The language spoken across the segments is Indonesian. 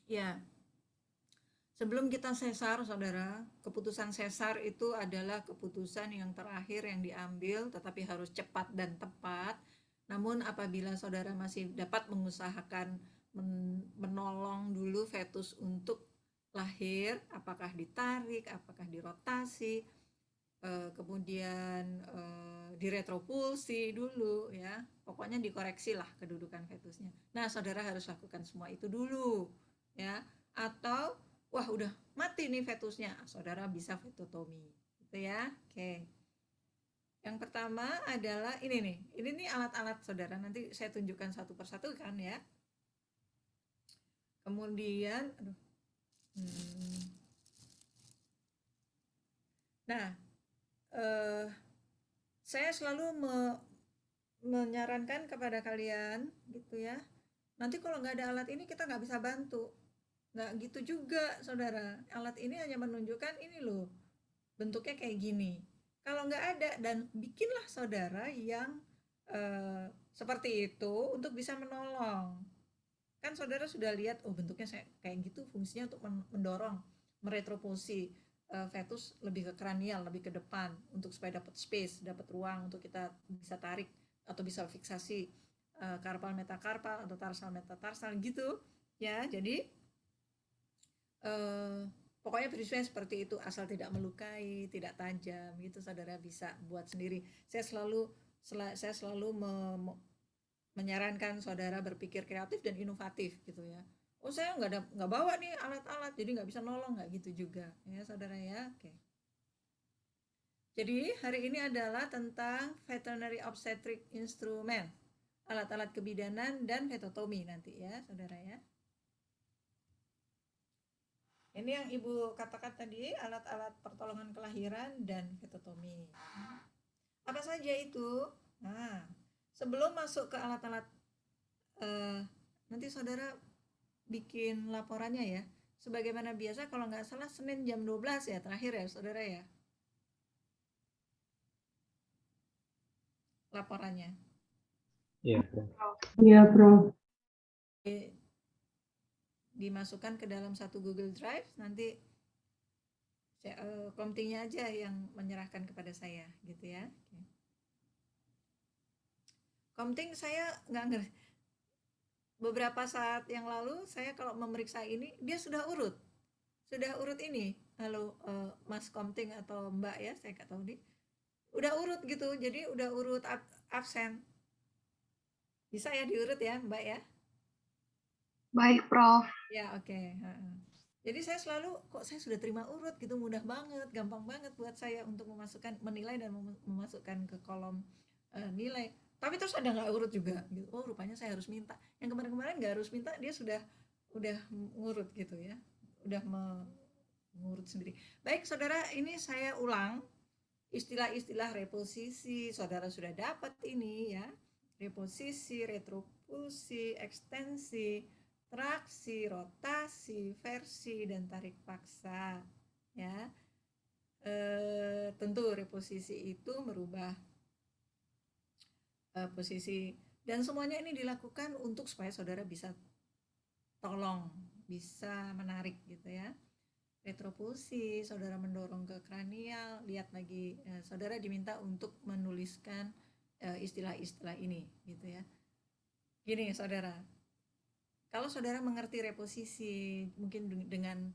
Ya, sebelum kita sesar, saudara, keputusan sesar itu adalah keputusan yang terakhir yang diambil, tetapi harus cepat dan tepat. Namun apabila saudara masih dapat mengusahakan menolong dulu fetus untuk lahir, apakah ditarik, apakah dirotasi, kemudian diretropulsi dulu ya, pokoknya dikoreksi lah kedudukan fetusnya. Nah, saudara harus lakukan semua itu dulu ya. Atau wah udah mati nih fetusnya, saudara bisa fetotomi gitu ya. Oke, yang pertama adalah ini nih alat-alat saudara, nanti saya tunjukkan satu persatu kan ya. Kemudian nah saya selalu menyarankan kepada kalian gitu ya, nanti kalau nggak ada alat ini kita nggak bisa bantu. Nggak gitu juga saudara, alat ini hanya menunjukkan ini loh bentuknya kayak gini. Kalau nggak ada, dan bikinlah saudara yang seperti itu untuk bisa menolong. Kan saudara sudah lihat, oh bentuknya kayak gitu, fungsinya untuk mendorong, meretropulsi fetus lebih ke kranial, lebih ke depan, untuk supaya dapat space, dapat ruang untuk kita bisa tarik atau bisa fiksasi karpal metakarpal atau tarsal metatarsal gitu ya. Jadi pokoknya prinsipnya seperti itu, asal tidak melukai, tidak tajam gitu, saudara bisa buat sendiri. Saya selalu menyarankan saudara berpikir kreatif dan inovatif gitu ya. Oh saya nggak bawa nih alat-alat, jadi nggak bisa nolong, nggak gitu juga ya saudara ya. Oke. Jadi hari ini adalah tentang veterinary obstetric instrument, alat-alat kebidanan dan fetotomi nanti ya saudara ya. Ini yang ibu katakan tadi, alat-alat pertolongan kelahiran dan fetotomi. Apa saja itu? Nah, sebelum masuk ke alat-alat, nanti saudara bikin laporannya ya. Sebagaimana biasa, kalau nggak salah Senin jam 12 ya, terakhir ya saudara ya, laporannya. Iya, Iya, Prof. Dimasukkan ke dalam satu Google Drive, nanti komtingnya aja yang menyerahkan kepada saya gitu ya. Komting saya nggak ngerti. Beberapa saat yang lalu saya kalau memeriksa ini, dia sudah urut ini. Halo Mas Komting atau Mbak ya, saya nggak tahu nih, udah urut gitu, jadi udah urut absen. Bisa ya diurut ya Mbak ya? Baik, Prof. Ya oke. Jadi saya selalu, kok saya sudah terima urut gitu, mudah banget, gampang banget buat saya untuk menilai dan memasukkan ke kolom nilai. Tapi terus ada nggak urut juga gitu. Oh rupanya saya harus minta. Yang kemarin-kemarin nggak harus minta, dia udah ngurut gitu ya, udah mengurut sendiri. Baik saudara, ini saya ulang istilah-istilah reposisi. Saudara sudah dapat ini ya, reposisi, retropulsi, ekstensi, traksi, rotasi, versi, dan tarik paksa ya. Tentu reposisi itu merubah posisi, dan semuanya ini dilakukan untuk supaya saudara bisa tolong, bisa menarik gitu ya. Retropulsi, saudara mendorong ke kranial, lihat lagi, saudara diminta untuk menuliskan istilah-istilah ini gitu ya. Gini saudara, kalau saudara mengerti reposisi, mungkin dengan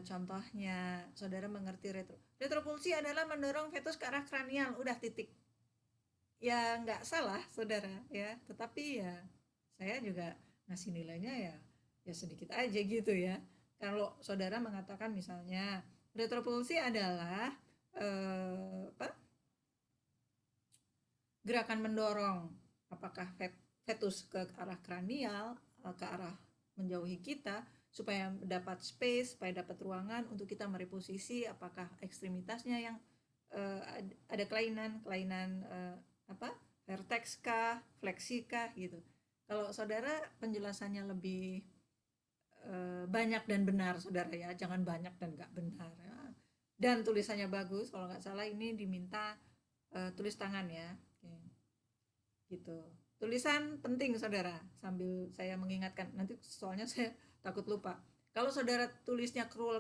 contohnya saudara mengerti retropulsi adalah mendorong fetus ke arah kranial, udah titik. Ya nggak salah saudara ya, tetapi ya saya juga ngasih nilainya ya sedikit aja gitu ya. Kalau saudara mengatakan misalnya retropulsi adalah gerakan mendorong, apakah fetus ke arah kranial, ke arah menjauhi kita, supaya dapat space, supaya dapat ruangan untuk kita mereposisi, apakah ekstremitasnya yang ada kelainan vertex kah, fleksi kah gitu. Kalau saudara penjelasannya lebih banyak dan benar saudara ya, jangan banyak dan nggak benar ya. Dan tulisannya bagus, kalau nggak salah ini diminta tulis tangan ya. Oke. Gitu. Tulisan penting saudara, sambil saya mengingatkan, nanti soalnya saya takut lupa. Kalau saudara tulisnya cruel,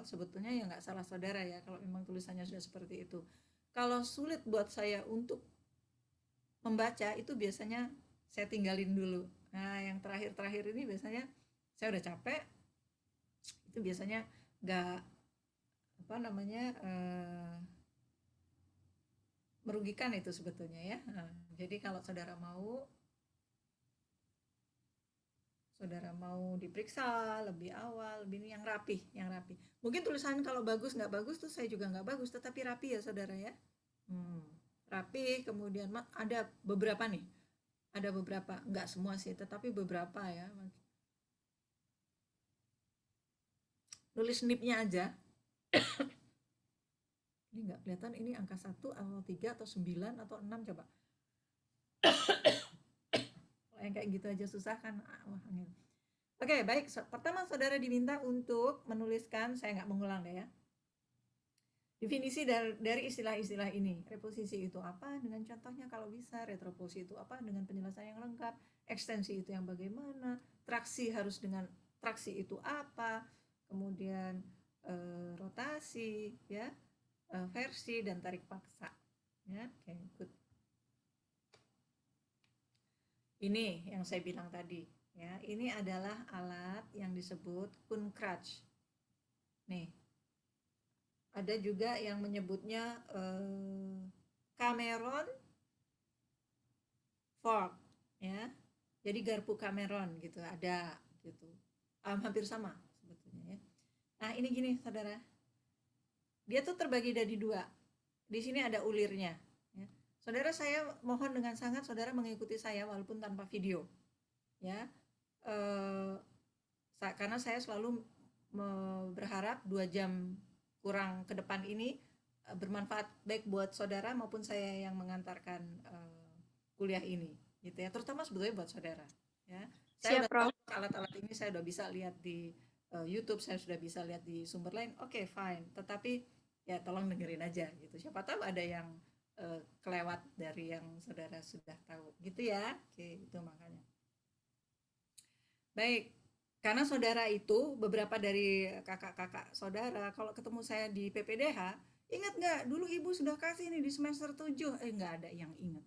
sebetulnya ya nggak salah saudara ya, kalau memang tulisannya sudah seperti itu. Kalau sulit buat saya untuk membaca, itu biasanya saya tinggalin dulu. Nah, yang terakhir-terakhir ini biasanya saya udah capek, itu biasanya nggak apa namanya merugikan itu sebetulnya ya. Nah, jadi kalau saudara mau diperiksa lebih awal, lebih yang rapi, Mungkin tulisan kalau bagus nggak bagus tuh saya juga nggak bagus, tetapi rapi ya saudara ya. Rapi, kemudian ada beberapa nih, nggak semua sih, tetapi beberapa ya. Nulis nipnya aja. Ini nggak kelihatan, ini angka 1 atau 3 atau 9 atau 6 coba. Kalau yang kayak gitu aja susah kan. Wah, angin. Oke, baik. Pertama saudara diminta untuk menuliskan, saya nggak mengulang deh ya, definisi dari istilah-istilah ini. Reposisi itu apa dengan contohnya kalau bisa, retroposisi itu apa dengan penjelasan yang lengkap, ekstensi itu yang bagaimana, traksi harus dengan traksi itu apa, kemudian rotasi ya, versi dan tarik paksa ya. Oke, good. Ini yang saya bilang tadi ya, ini adalah alat yang disebut Kunkrach. Nih, ada juga yang menyebutnya Cameron fork ya, jadi garpu Cameron gitu, ada gitu, hampir sama sebetulnya ya. Nah ini gini saudara, dia tuh terbagi dari dua. Di sini ada ulirnya ya. Saudara, saya mohon dengan sangat saudara mengikuti saya walaupun tanpa video ya, karena saya selalu berharap 2 jam kurang ke depan ini bermanfaat baik buat saudara maupun saya yang mengantarkan kuliah ini gitu ya, terutama sebetulnya buat saudara ya. Saya Siap, Prof. alat-alat ini saya udah bisa lihat di YouTube, saya sudah bisa lihat di sumber lain, oke, fine, tetapi ya tolong dengerin aja gitu, siapa tahu ada yang kelewat dari yang saudara sudah tahu gitu ya. Oke, itu makanya. Baik, karena saudara itu, beberapa dari kakak-kakak saudara kalau ketemu saya di PPDH, ingat nggak dulu ibu sudah kasih nih di semester 7, nggak ada yang ingat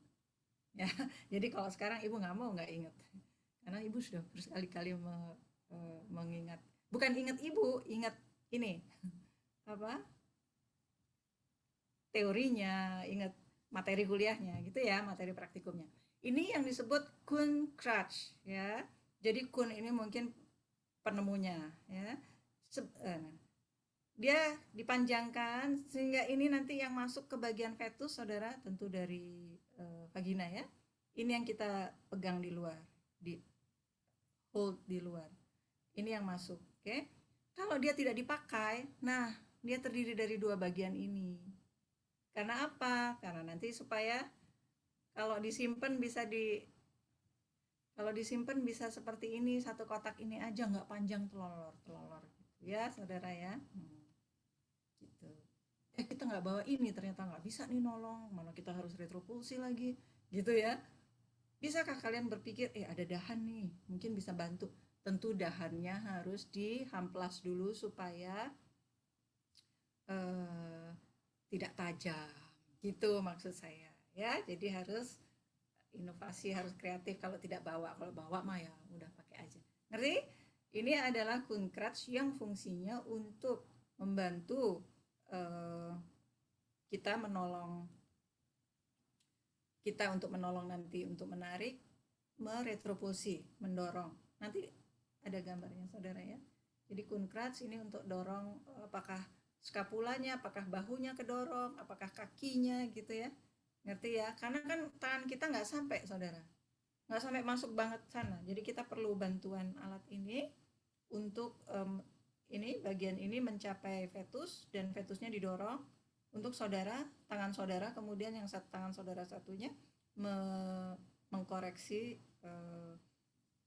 ya. Jadi kalau sekarang ibu nggak mau nggak ingat, karena ibu sudah berkali-kali mengingat, bukan ingat ibu, ingat ini apa teorinya, ingat materi kuliahnya gitu ya, materi praktikumnya. Ini yang disebut Kunkrach ya. Jadi Kun ini mungkin penemunya ya. Dia dipanjangkan sehingga ini nanti yang masuk ke bagian fetus saudara, tentu dari vagina ya. Ini yang kita pegang di luar, di hold di luar. Ini yang masuk, oke. Kalau dia tidak dipakai, nah dia terdiri dari 2 bagian ini. Karena apa? Karena nanti supaya kalau disimpan bisa seperti ini, satu kotak ini aja, nggak panjang telolor gitu ya saudara ya. Gitu. Kita nggak bawa ini, ternyata nggak bisa nih nolong, mana kita harus retropulsi lagi gitu ya. Bisakah kalian berpikir ada dahan nih mungkin bisa bantu? Tentu dahannya harus dihamplas dulu supaya tidak tajam gitu maksud saya ya. Jadi harus inovasi, harus kreatif. Kalau tidak bawa, kalau bawa mah ya udah pakai aja, ngerti? Ini adalah Kunkrach yang fungsinya untuk membantu kita untuk menolong nanti untuk menarik, meretropulsi, mendorong. Nanti ada gambarnya saudara ya. Jadi Kunkrach ini untuk dorong, apakah skapulanya, apakah bahunya kedorong, apakah kakinya gitu ya, ngerti ya? Karena kan tangan kita nggak sampai saudara, nggak sampai masuk banget sana, jadi kita perlu bantuan alat ini untuk ini bagian ini mencapai fetus, dan fetusnya didorong untuk saudara, tangan saudara, kemudian yang tangan saudara satunya mengkoreksi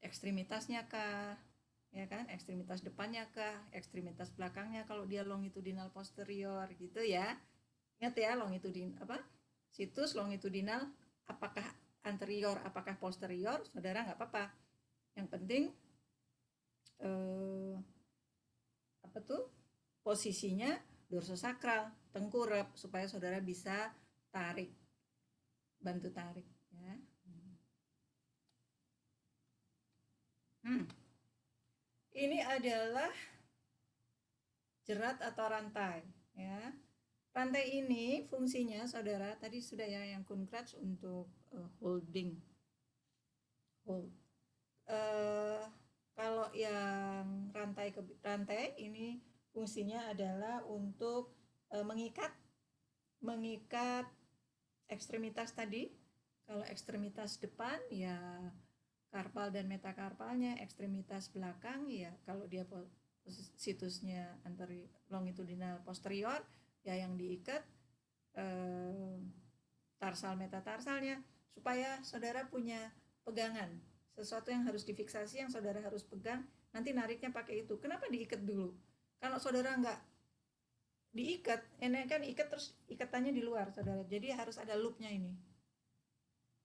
ekstremitasnya kah, ya kan, ekstremitas depannya kah, ekstremitas belakangnya kalau dia longitudinal posterior gitu ya. Ingat ya, situs longitudinal, apakah anterior apakah posterior, saudara nggak apa-apa. Yang penting apa tuh posisinya dorsosakral, tengkurap, supaya saudara bisa tarik, bantu tarik ya. Ini adalah jerat atau rantai ya. Rantai ini fungsinya saudara tadi sudah ya, yang Kunkrats untuk holding, hold. Kalau yang rantai ini fungsinya adalah untuk mengikat ekstremitas tadi. Kalau ekstremitas depan ya karpal dan metakarpalnya, ekstremitas belakang ya kalau dia situsnya longitudinal posterior ya yang diikat tarsal metatarsalnya, supaya saudara punya pegangan, sesuatu yang harus difiksasi, yang saudara harus pegang, nanti nariknya pakai itu. Kenapa diikat dulu? Kalau saudara nggak diikat, ini kan ikat terus ikatannya di luar saudara, jadi harus ada loopnya ini.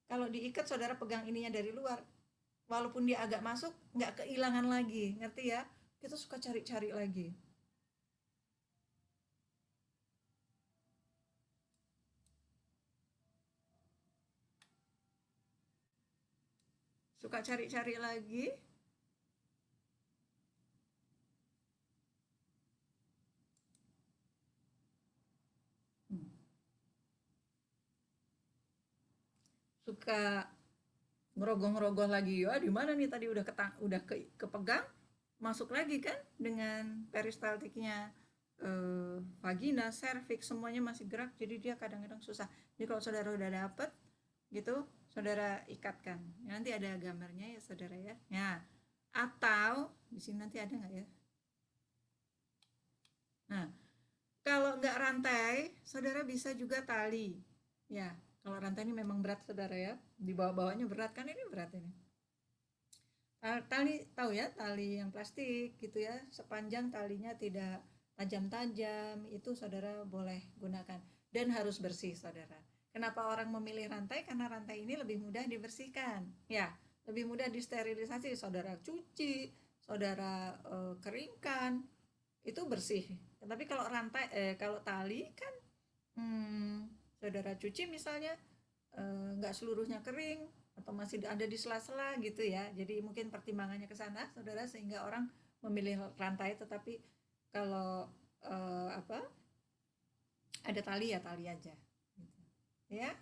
Kalau diikat saudara pegang ininya dari luar, walaupun dia agak masuk nggak kehilangan lagi, ngerti ya? Kita suka cari-cari lagi. Suka cari-cari lagi. Suka ngerogoh-ngerogoh lagi ya, di mana nih tadi udah kepegang, masuk lagi kan dengan peristaltiknya vagina, cervix, semuanya masih gerak, jadi dia kadang-kadang susah. Jadi kalau saudara udah dapet gitu, saudara ikatkan. Nanti ada gambarnya ya saudara ya. Ya, atau di sini nanti ada nggak ya? Nah, kalau nggak rantai, saudara bisa juga tali. Ya, kalau rantai ini memang berat saudara ya, di bawah-bawahnya berat kan, ini berat ini. Tali tahu ya, tali yang plastik gitu ya, sepanjang talinya tidak tajam-tajam, itu saudara boleh gunakan dan harus bersih saudara. Kenapa orang memilih rantai? Karena rantai ini lebih mudah dibersihkan ya, lebih mudah disterilisasi. Saudara cuci, saudara keringkan, itu bersih. Tapi kalau rantai kalau tali kan saudara cuci misalnya nggak seluruhnya kering atau masih ada di sela-sela gitu ya, jadi mungkin pertimbangannya ke sana saudara, sehingga orang memilih rantai. Tetapi kalau ada tali ya tali aja gitu. Ya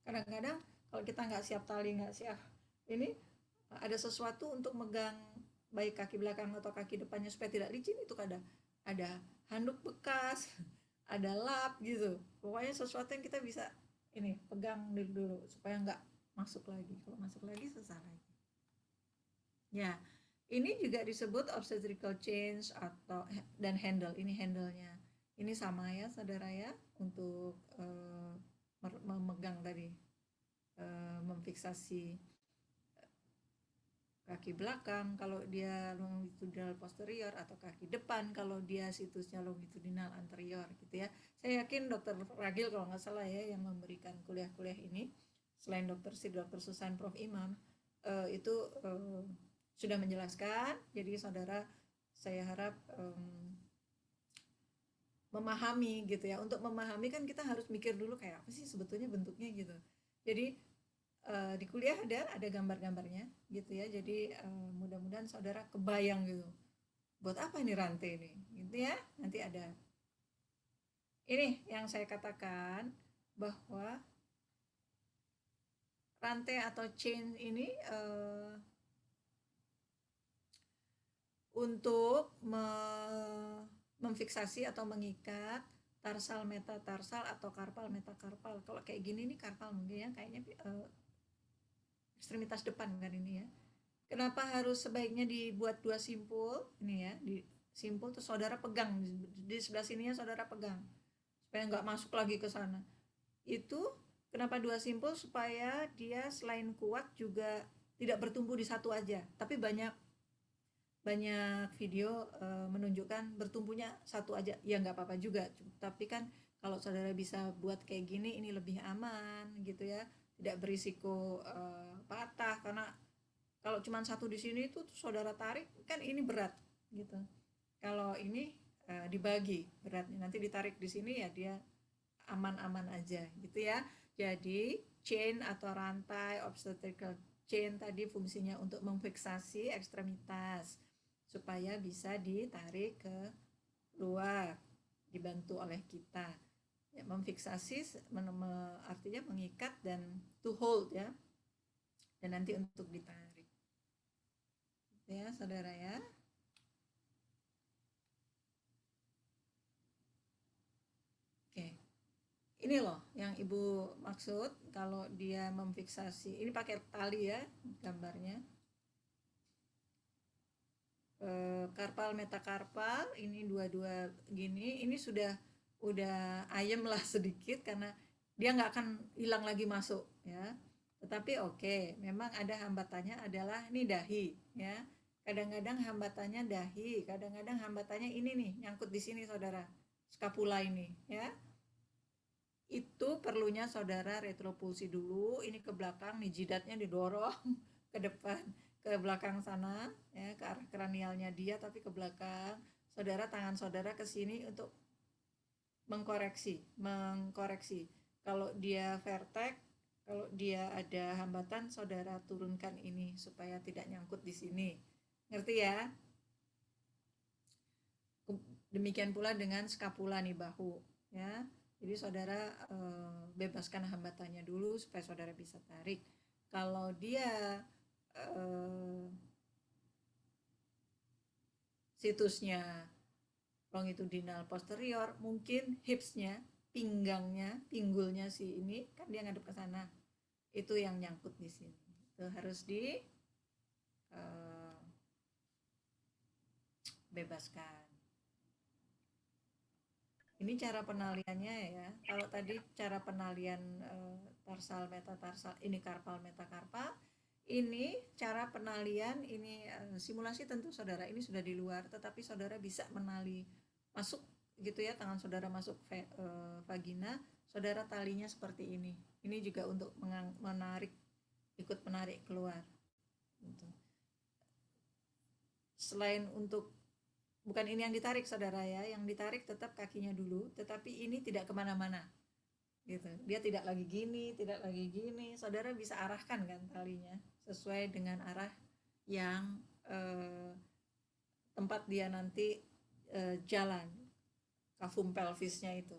kadang-kadang kalau kita nggak siap tali, nggak siap ini, ada sesuatu untuk megang baik kaki belakang atau kaki depannya supaya tidak licin, itu ada handuk bekas, ada lap gitu, pokoknya sesuatu yang kita bisa ini pegang dulu supaya nggak masuk lagi. Kalau masuk lagi susah lagi ya. Ini juga disebut obstetrical chains atau dan handle. Ini handle-nya ini sama ya saudara ya, untuk memegang tadi, memfiksasi kaki belakang kalau dia longitudinal posterior, atau kaki depan kalau dia situsnya longitudinal anterior gitu ya. Saya yakin Dokter Ragil kalau nggak salah ya yang memberikan kuliah-kuliah ini, selain Dokter Susan, Prof Imam, itu sudah menjelaskan. Jadi saudara, saya harap memahami gitu ya. Untuk memahami kan kita harus mikir dulu kayak apa sih sebetulnya bentuknya gitu. Jadi di kuliah ada gambar-gambarnya gitu ya. Jadi mudah-mudahan saudara kebayang gitu, buat apa ini rantai ini gitu ya. Nanti ada ini yang saya katakan bahwa rantai atau chain ini untuk memfiksasi atau mengikat tarsal metatarsal atau karpal metakarpal. Kalau kayak gini nih karpal mungkin ya, kayaknya ekstremitas depan kan ini ya. Kenapa harus sebaiknya dibuat 2 simpul ini ya, di simpul terus saudara pegang di sebelah sininya, saudara pegang supaya nggak masuk lagi ke sana. Itu kenapa 2 simpul? Supaya dia selain kuat juga tidak bertumbuh di satu aja, tapi banyak video menunjukkan bertumbuhnya satu aja ya, nggak apa-apa juga. Tapi kan kalau saudara bisa buat kayak gini, ini lebih aman gitu ya, tidak berisiko patah, karena kalau cuma satu di sini itu saudara tarik kan ini berat gitu. Kalau ini dibagi beratnya, nanti ditarik di sini ya dia aman-aman aja gitu ya. Jadi chain atau rantai obstetrical chain tadi fungsinya untuk memfiksasi ekstremitas supaya bisa ditarik ke luar, dibantu oleh kita. Ya, memfiksasi artinya mengikat dan to hold ya, dan nanti untuk ditarik ya saudara ya. Oke, ini loh yang ibu maksud kalau dia memfiksasi, ini pakai tali ya gambarnya, karpal metakarpal, ini dua-dua gini, ini udah ayem lah sedikit karena dia nggak akan hilang lagi masuk ya. Tetapi oke, memang ada hambatannya adalah ini dahi ya. Kadang-kadang hambatannya dahi, kadang-kadang hambatannya ini nih nyangkut di sini saudara, skapula ini ya. Itu perlunya saudara retropulsi dulu, ini ke belakang nih, jidatnya didorong ke depan, ke belakang sana ya, ke arah kranialnya dia tapi ke belakang. Saudara, tangan saudara ke sini untuk mengkoreksi. Kalau dia vertex, kalau dia ada hambatan, saudara turunkan ini supaya tidak nyangkut di sini. Ngerti ya? Demikian pula dengan skapula nih, bahu ya. Jadi saudara bebaskan hambatannya dulu supaya saudara bisa tarik. Kalau dia situsnya longitudinal posterior, mungkin hipsnya, pinggangnya, pinggulnya si ini kan dia ngadep ke sana, itu yang nyangkut di sini, itu harus dibebaskan. Ini cara penaliannya ya. Kalau tadi cara penalian tarsal metatarsal, ini karpal metakarpal, ini cara penalian, ini simulasi tentu saudara ini sudah di luar, tetapi saudara bisa menali masuk gitu ya, tangan saudara masuk vagina, saudara talinya seperti ini. Ini juga untuk menarik, ikut menarik keluar. Gitu. Selain untuk, bukan ini yang ditarik saudara ya, yang ditarik tetap kakinya dulu, tetapi ini tidak kemana-mana gitu. Dia tidak lagi gini, tidak lagi gini. Saudara bisa arahkan kan talinya sesuai dengan arah yang tempat dia nanti jalan, kafum pelvisnya itu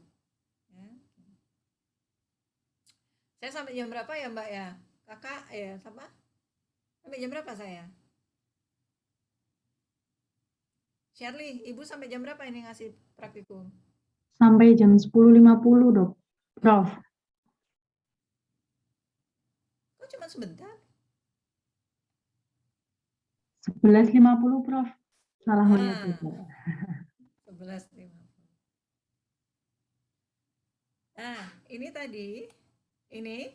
ya. Saya sampai jam berapa ya mbak ya, kakak ya, sama sampai jam berapa saya? Shirley, ibu sampai jam berapa ini ngasih praktikum? Sampai jam 10.50 dok, Prof. Kok cuma sebentar? 11.50 Prof. Salah melihat juga. 11.50. Nah, ini tadi, ini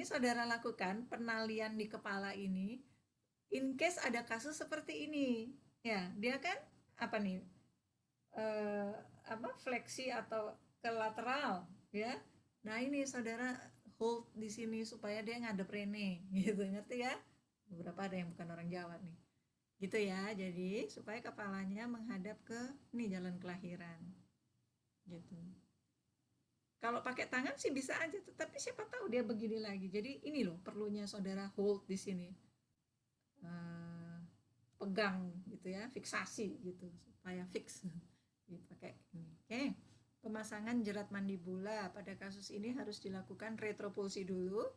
saudara lakukan penalian di kepala ini, in case ada kasus seperti ini, ya, dia kan apa nih, fleksi atau ke lateral, ya. Nah ini saudara hold di sini supaya dia ngadep rene, gitu, ngerti ya? Beberapa ada yang bukan orang Jawa nih, gitu ya. Jadi supaya kepalanya menghadap ke nih jalan kelahiran, gitu. Kalau pakai tangan sih bisa aja, tetapi siapa tahu dia begini lagi. Jadi ini loh perlunya saudara hold di sini, pegang gitu ya, fiksasi gitu supaya fix dipakai ini. Oke. Pemasangan jerat mandibula pada kasus ini harus dilakukan retropulsi dulu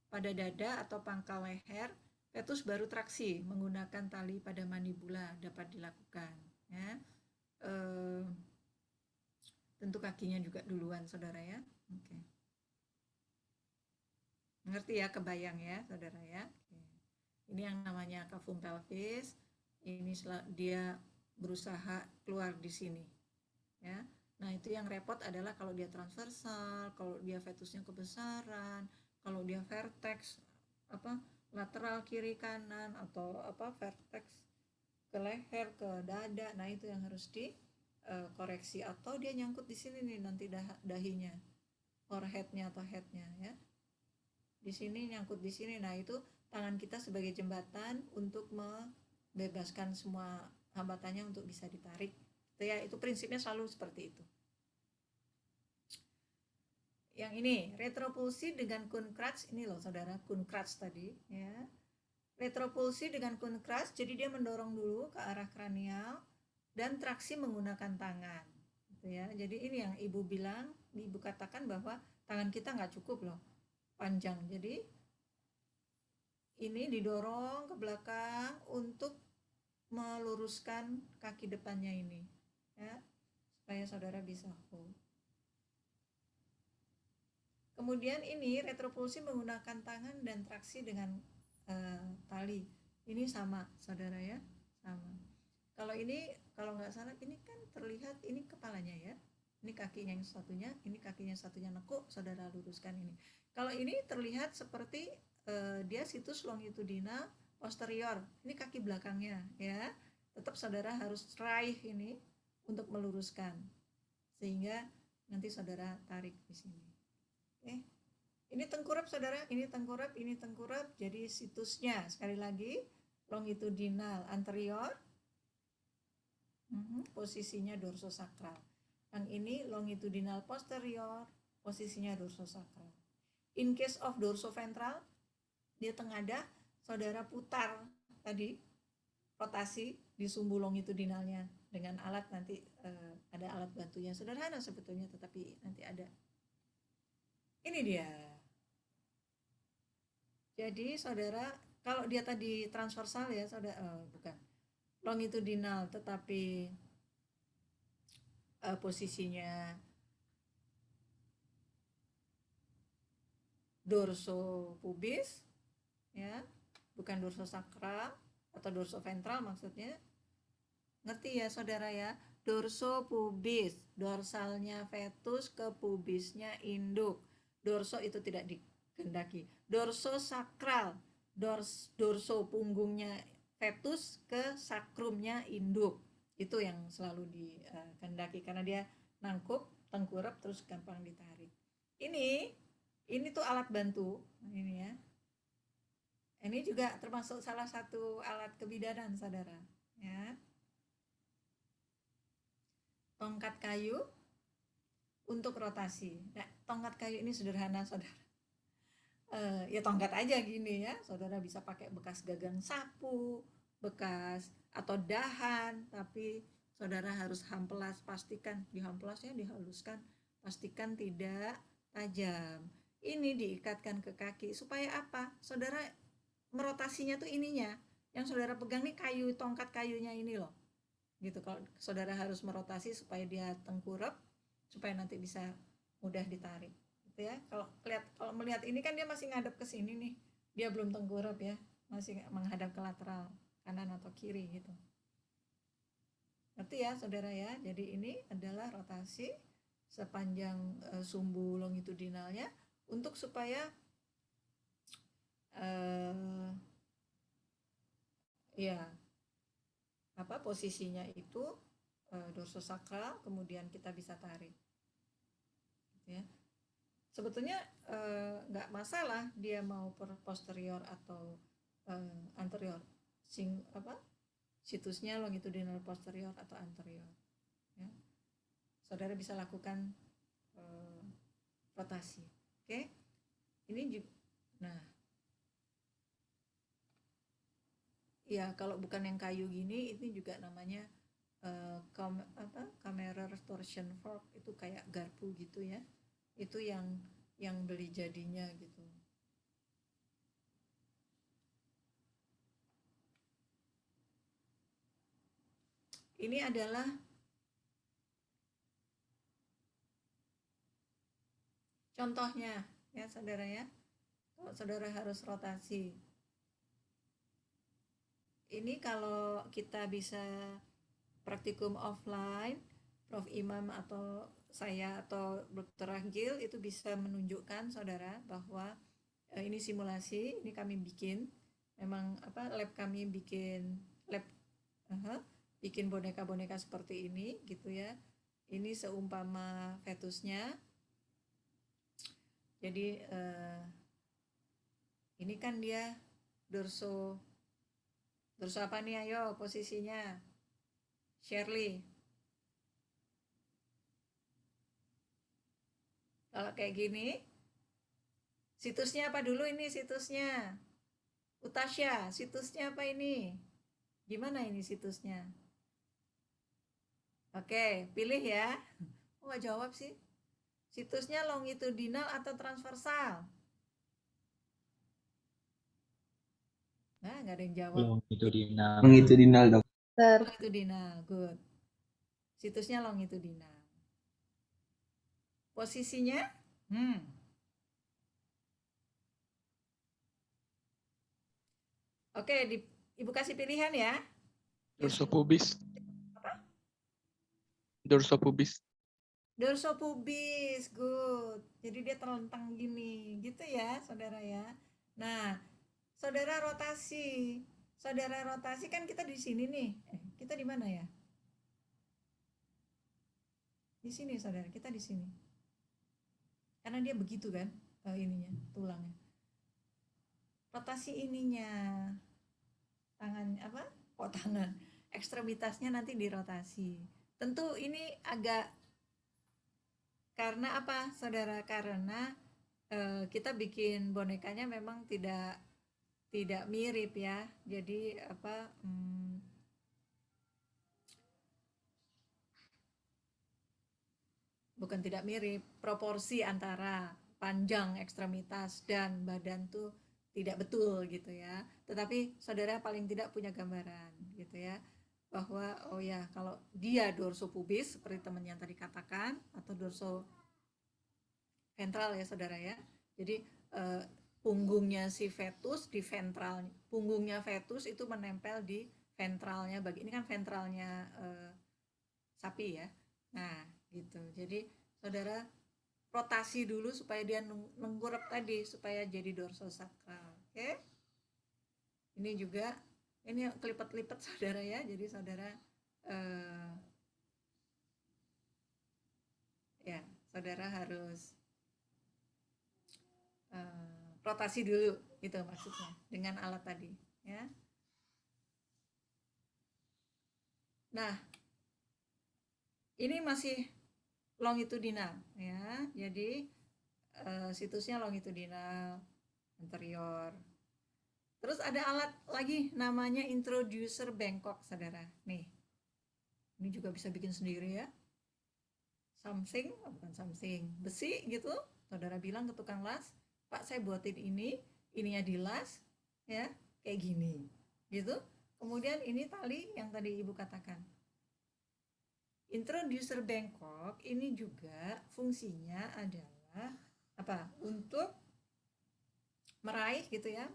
pada dada atau pangkal leher. Fetus baru traksi menggunakan tali pada mandibula dapat dilakukan ya. Tentu kakinya juga duluan saudara ya. Oke. Ngerti ya, kebayang ya saudara ya. Oke. Ini yang namanya kafum pelvis. Ini dia berusaha keluar di sini ya. Nah itu yang repot adalah kalau dia transversal, kalau dia fetusnya kebesaran, kalau dia vertex lateral kiri kanan, atau vertex ke leher, ke dada. Nah itu yang harus dikoreksi, atau dia nyangkut di sini nih nanti dahinya, foreheadnya atau headnya ya. di sini nyangkut di sini. Nah, itu tangan kita sebagai jembatan untuk membebaskan semua hambatannya untuk bisa ditarik. Itu ya, itu prinsipnya selalu seperti itu. Yang ini retropulsi dengan Kunkrach, ini loh saudara, Kunkrach tadi ya. Retropulsi dengan Kunkrach, jadi dia mendorong dulu ke arah kranial dan traksi menggunakan tangan gitu ya. Jadi ini yang ibu bilang, ibu katakan bahwa tangan kita nggak cukup loh panjang, jadi ini didorong ke belakang untuk meluruskan kaki depannya ini ya, supaya saudara bisa hold. Kemudian ini retropulsi menggunakan tangan dan traksi dengan tali. Ini sama saudara ya, sama. Kalau ini, kalau nggak salah ini kan terlihat ini kepalanya ya, ini kakinya yang satunya, ini kakinya satunya nekuk, saudara luruskan ini. Kalau ini terlihat seperti dia situs longitudinal posterior, ini kaki belakangnya ya, tetap saudara harus raih ini untuk meluruskan, sehingga nanti saudara tarik di sini. Oke. Ini tengkurap saudara, ini tengkurap, ini tengkurap, jadi situsnya sekali lagi longitudinal anterior, posisinya dorsosakral. Yang ini longitudinal posterior, posisinya dorsosakral. In case of dorsoventral, dia tengadah, saudara putar tadi rotasi di sumbu longitudinalnya dengan alat, nanti ada alat bantunya, sederhana sebetulnya tetapi nanti ada. Ini dia. Jadi saudara, kalau dia tadi transversal ya saudara, bukan longitudinal tetapi posisinya dorsopubis ya, bukan dorsosakral atau dorsoventral maksudnya. Ngerti ya saudara ya? Dorsopubis, dorsalnya fetus ke pubisnya induk. Dorso itu tidak dikehendaki. Dorsosakral, dorso punggungnya fetus ke sakrumnya induk. Itu yang selalu dikehendaki karena dia nangkup, tengkurap, terus gampang ditarik. Ini tuh alat bantu, ini ya. Ini juga termasuk salah satu alat kebidanan saudara ya. Tongkat kayu untuk rotasi. Nah, tongkat kayu ini sederhana saudara. Ya tongkat aja gini ya, saudara bisa pakai bekas gagang sapu, bekas atau dahan, tapi saudara harus hamplas, pastikan dihamplasnya, dihaluskan, pastikan tidak tajam. Ini diikatkan ke kaki supaya apa? Saudara merotasinya tuh ininya, yang saudara pegang nih kayu, tongkat kayunya ini loh. Gitu, kalau saudara harus merotasi supaya dia tengkurap, supaya nanti bisa mudah ditarik gitu ya. Kalau melihat ini kan dia masih ngadep ke sini nih, dia belum tengkurap ya, masih menghadap ke lateral kanan atau kiri gitu. Ngerti ya saudara ya? Jadi ini adalah rotasi sepanjang sumbu longitudinalnya untuk supaya ya apa posisinya itu dorsosakral, kemudian kita bisa tarik ya. Sebetulnya nggak masalah dia mau posterior atau anterior, situsnya longitudinal posterior atau anterior ya. Saudara bisa lakukan rotasi. Oke. Ini juga, nah ya kalau bukan yang kayu gini, ini juga namanya camera torsion fork, itu kayak garpu gitu ya, itu yang beli jadinya gitu. Ini adalah contohnya ya saudara ya, kalau saudara harus rotasi. Ini kalau kita bisa praktikum offline, Prof. Imam atau saya atau Dr. Agil itu bisa menunjukkan saudara bahwa ini simulasi, ini kami bikin, memang lab kami bikin bikin boneka-boneka seperti ini gitu ya. Ini seumpama fetusnya, jadi Ini kan dia dorso apa nih, ayo posisinya Shirley. Kalau kayak gini, situsnya apa dulu ini situsnya? Utasya, situsnya apa ini? Gimana ini situsnya? Oke, pilih ya. Oh, nggak jawab sih. Situsnya longitudinal atau transversal? Nah, nggak ada yang jawab. Longitudinal. Longitudinal, dokter. Longitudinal, good. Situsnya longitudinal. Posisinya? Oke, Ibu kasih pilihan ya. Dorsopubis. Apa? Dorsopubis. Dorsopubis, good. Jadi dia terlentang gini, gitu ya, saudara ya. Nah, saudara rotasi. Saudara rotasi kan kita di sini nih. Kita di mana ya? Di sini, saudara. Kita di sini. Karena dia begitu kan, ininya, tulangnya. Rotasi ininya, tangan apa? Kok tangan? Ekstremitasnya nanti dirotasi. Tentu ini agak karena apa, saudara? Karena kita bikin bonekanya memang tidak mirip ya. Jadi apa? Bukan tidak mirip, proporsi antara panjang ekstremitas dan badan tuh tidak betul gitu ya. Tetapi saudara paling tidak punya gambaran gitu ya, bahwa oh ya kalau dia dorsopubis seperti teman yang tadi katakan, atau dorso ventral ya saudara ya. Jadi punggungnya si fetus di ventral, punggungnya fetus itu menempel di ventralnya, ini kan ventralnya sapi ya. Nah gitu. Jadi saudara rotasi dulu supaya dia nengkurep tadi, supaya jadi dorsosakral. Oke. Ini juga, ini kelipet-lipet saudara ya. Jadi saudara ya saudara harus rotasi dulu, itu maksudnya dengan alat tadi ya. Nah, ini masih longitudinal ya. Jadi situsnya longitudinal anterior. Terus ada alat lagi namanya introducer bengkok, saudara. Nih, ini juga bisa bikin sendiri ya. Something, bukan something, besi gitu. Saudara bilang ke tukang las, Pak saya buatin ini, ininya dilas ya, kayak gini gitu. Kemudian ini tali yang tadi Ibu katakan. Introducer bengkok ini juga fungsinya adalah apa? Untuk meraih gitu ya,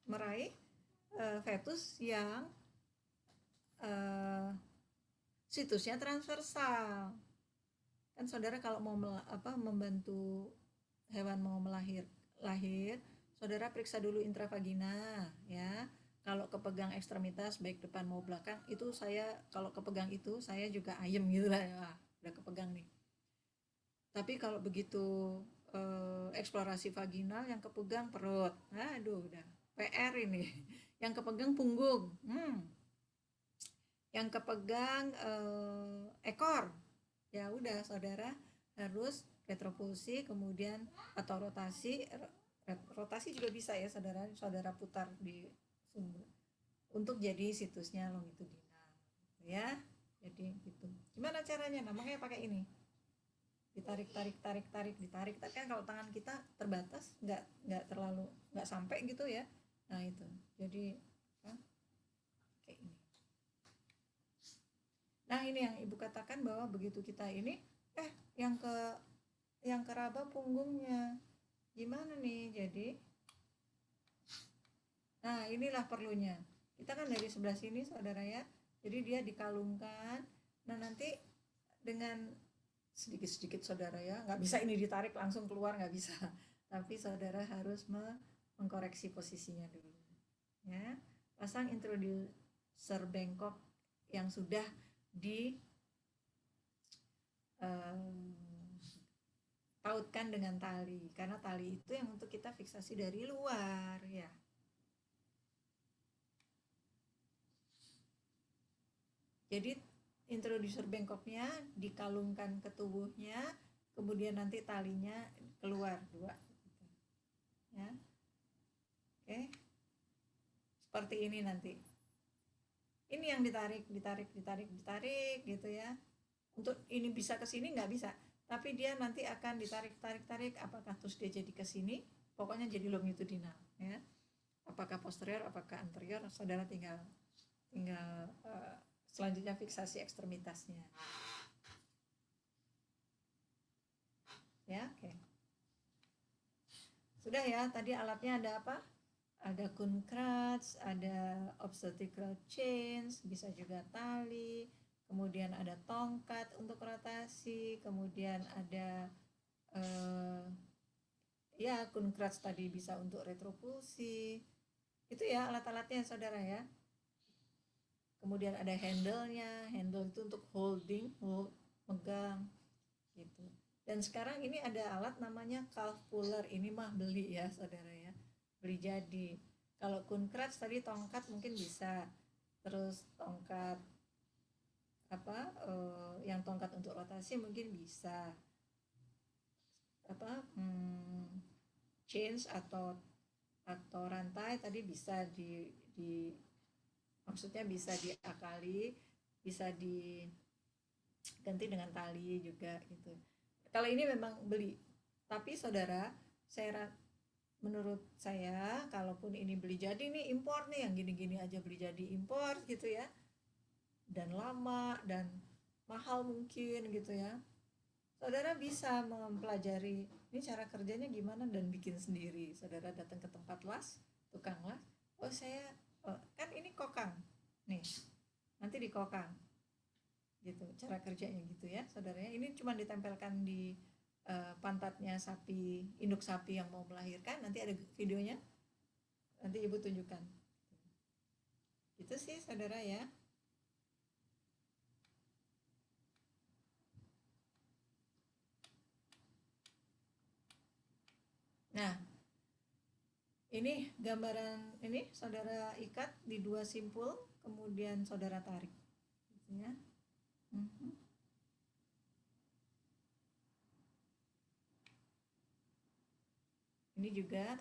meraih fetus yang situsnya transversal. Kan saudara kalau mau membantu hewan mau lahir, saudara periksa dulu intravagina ya. Kalau kepegang ekstremitas baik depan mau belakang, itu saya kalau kepegang itu saya juga ayem gitu lah. Wah, udah kepegang nih. Tapi kalau begitu eksplorasi vaginal yang kepegang perut, aduh udah PR ini. Yang kepegang punggung, yang kepegang ekor, ya udah saudara harus retropulsi, kemudian atau rotasi juga bisa ya saudara putar di sumber untuk jadi situsnya longitudinal ya. Jadi gitu. Gimana caranya? Nah, makanya pakai ini. Ditarik kan kalau tangan kita terbatas, nggak terlalu, nggak sampai gitu ya. Nah itu jadi kayak ini. Nah ini yang Ibu katakan bahwa begitu kita ini yang keraba punggungnya gimana nih. Jadi nah inilah perlunya, kita kan dari sebelah sini saudara ya, jadi dia dikalungkan. Nah nanti dengan sedikit-sedikit saudara ya, nggak bisa ini ditarik langsung keluar, nggak bisa, tapi saudara harus mengkoreksi posisinya dulu ya. Pasang introducer bengkok yang sudah pautkan dengan tali, karena tali itu yang untuk kita fiksasi dari luar ya. Jadi introducer bengkoknya dikalungkan ke tubuhnya, kemudian nanti talinya keluar 2 gitu. Ya. Oke. Seperti ini nanti. Ini yang ditarik gitu ya. Untuk ini bisa ke sini nggak bisa, tapi dia nanti akan ditarik, apakah terus dia jadi ke sini, pokoknya jadi longitudinal ya. Apakah posterior, apakah anterior, saudara tinggal selanjutnya fiksasi ekstremitasnya. Ya, oke. Sudah ya, tadi alatnya ada apa? Ada Kunkrats, ada obstacle chains, bisa juga tali, kemudian ada tongkat untuk rotasi, kemudian ada ya Kunkrats tadi bisa untuk retropulsi. Itu ya alat-alatnya saudara ya. Kemudian ada handle-nya, handle itu untuk holding, megang gitu. Dan sekarang ini ada alat namanya calf puller, ini mah beli ya saudara ya, beli jadi. Kalau Kunkrats tadi tongkat mungkin bisa, terus tongkat yang tongkat untuk rotasi mungkin bisa, chains atau rantai tadi bisa maksudnya bisa diakali, bisa diganti dengan tali juga gitu. Kalau ini memang beli, tapi saudara, menurut saya kalaupun ini beli jadi nih impor nih, yang gini-gini aja beli jadi impor gitu ya, dan lama dan mahal mungkin gitu ya, saudara bisa mempelajari ini cara kerjanya gimana dan bikin sendiri. Saudara datang ke tempat las, tukang las, kan ini kokang nih, nanti dikokang gitu cara kerjanya gitu ya saudaranya. Ini cuma ditempelkan di pantatnya sapi, induk sapi yang mau melahirkan, nanti ada videonya, nanti ibu tunjukkan gitu sih saudara ya. Nah, ini gambaran ini saudara ikat di 2 simpul, kemudian saudara tarik gitu ya. Ini juga,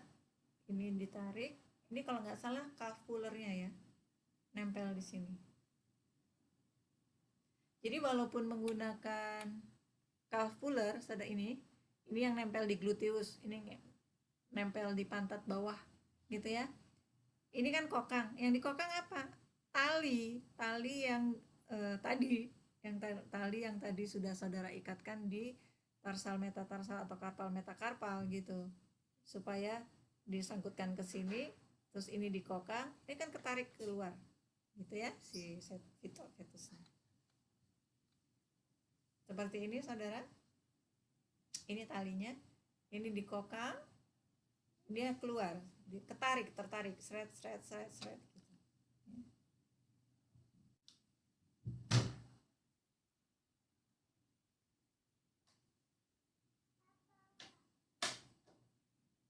ini ditarik, ini kalau nggak salah calf pullernya ya, nempel di sini. Jadi walaupun menggunakan calf puller, saudara, ini yang nempel di gluteus, ini nempel di pantat bawah gitu ya. Ini kan kokang, yang dikokang apa? Tali yang tali yang tadi sudah saudara ikatkan di tarsal metatarsal atau karpal metakarpal gitu, supaya disangkutkan ke sini, terus ini dikokang, ini kan ketarik keluar gitu ya si fetusnya. Seperti ini saudara, ini talinya, ini dikokang, dia keluar, tertarik, seret gitu.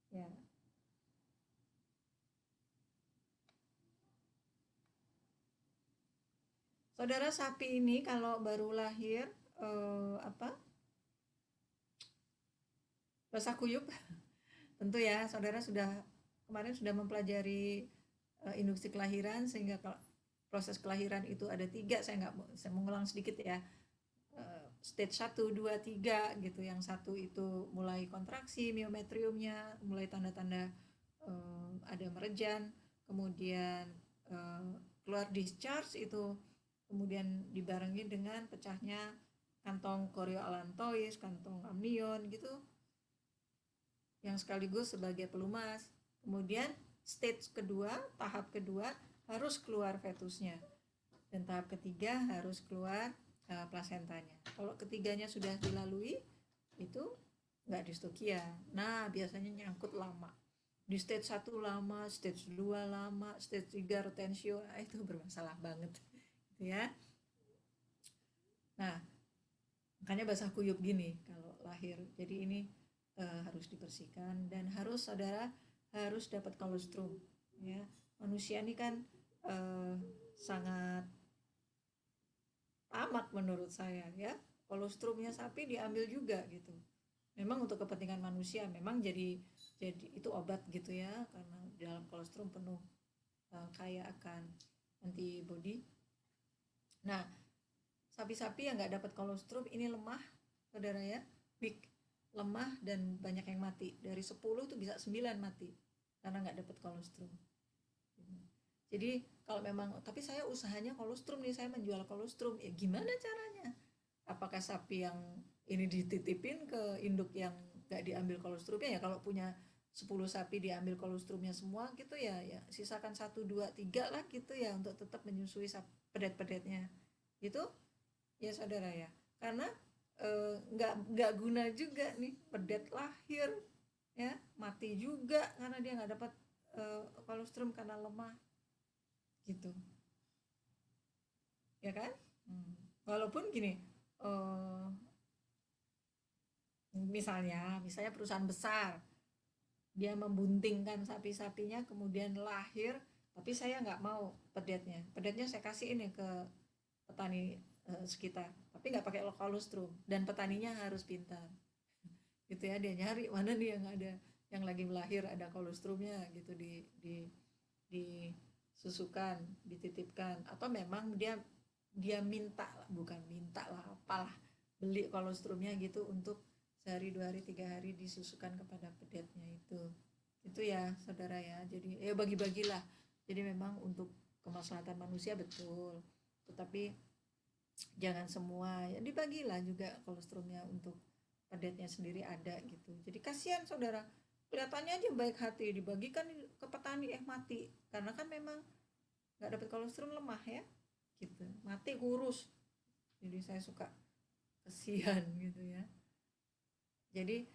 Ya. Saudara, sapi ini kalau baru lahir basah kuyup tentu ya saudara kemarin sudah mempelajari induksi kelahiran, sehingga proses kelahiran itu ada 3, saya mengulang sedikit ya, stage 1, 2, 3 gitu. Yang 1 itu mulai kontraksi miometriumnya, mulai tanda-tanda ada merejan, kemudian keluar discharge itu, kemudian dibarengi dengan pecahnya kantong chorioallantois, kantong amnion gitu, yang sekaligus sebagai pelumas. Kemudian stage kedua, tahap kedua, harus keluar fetusnya, dan tahap ketiga harus keluar plasentanya. Kalau ketiganya sudah dilalui, itu nggak distokia. Nah, biasanya nyangkut lama. Di stage 1 lama, stage 2 lama, stage 3 retensio, itu bermasalah banget gitu ya. Nah, makanya basah kuyup gini kalau lahir. Jadi ini harus dibersihkan, dan saudara harus dapat kolostrum ya. Manusia ini kan sangat tamak menurut saya ya. Kolostrumnya sapi diambil juga gitu. Memang untuk kepentingan manusia, memang jadi itu obat gitu ya, karena dalam kolostrum penuh kaya akan antibody. Nah, sapi-sapi yang nggak dapat kolostrum ini lemah, saudara ya, weak, lemah, dan banyak yang mati. Dari 10 tuh bisa 9 mati karena nggak dapat kolostrum. Jadi kalau memang, tapi saya usahanya kolostrum nih, saya menjual kolostrum, ya gimana caranya? Apakah sapi yang ini dititipin ke induk yang nggak diambil kolostrumnya? Ya kalau punya 10 sapi diambil kolostrumnya semua gitu ya, ya sisakan 1, 2, 3 lah gitu ya, untuk tetap menyusui pedet-pedetnya gitu ya saudara ya. Karena nggak guna juga nih pedet lahir ya, mati juga karena dia nggak dapat kolostrum karena lemah gitu ya kan. Walaupun gini, misalnya perusahaan besar dia membuntingkan sapi-sapinya kemudian lahir, tapi saya nggak mau pedetnya saya kasih ini ke petani sekitar, tapi nggak pakai kolostrum, dan petaninya harus pintar gitu ya, dia nyari mana nih yang ada, yang lagi melahir ada kolostrumnya gitu, disusukan, dititipkan, atau memang dia minta, bukan minta lah, apalah, beli kolostrumnya gitu untuk sehari, 2 hari, 3 hari disusukan kepada pedetnya itu ya saudara ya. Jadi ya bagi-bagilah, jadi memang untuk kemaslahatan manusia betul, tetapi jangan semua ya, dibagilah juga kolostrumnya untuk pedetnya sendiri ada gitu. Jadi kasihan saudara, kelihatannya aja baik hati, dibagikan ke petani mati, karena kan memang nggak dapat kolostrum, lemah ya gitu, mati kurus. Jadi saya suka kasihan gitu ya. Jadi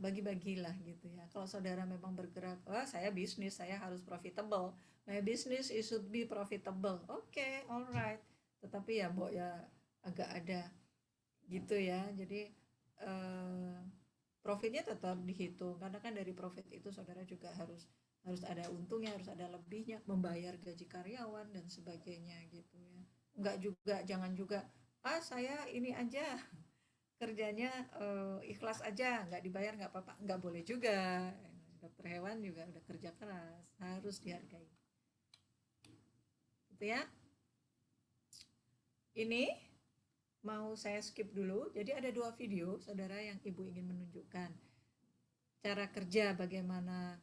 bagi-bagilah gitu ya. Kalau saudara memang bergerak, saya bisnis, saya harus profitable, my business it should be profitable, okay, alright, tetapi ya Mbok ya agak ada gitu ya. Jadi profitnya tetap dihitung, karena kan dari profit itu saudara juga harus ada untungnya, harus ada lebihnya, membayar gaji karyawan dan sebagainya gitu ya. Jangan juga saya ini aja kerjanya ikhlas aja, nggak dibayar nggak apa-apa, nggak boleh juga. Dokter hewan juga udah kerja keras, harus dihargai gitu ya. Ini mau saya skip dulu, jadi ada 2 video saudara yang ibu ingin menunjukkan cara kerja bagaimana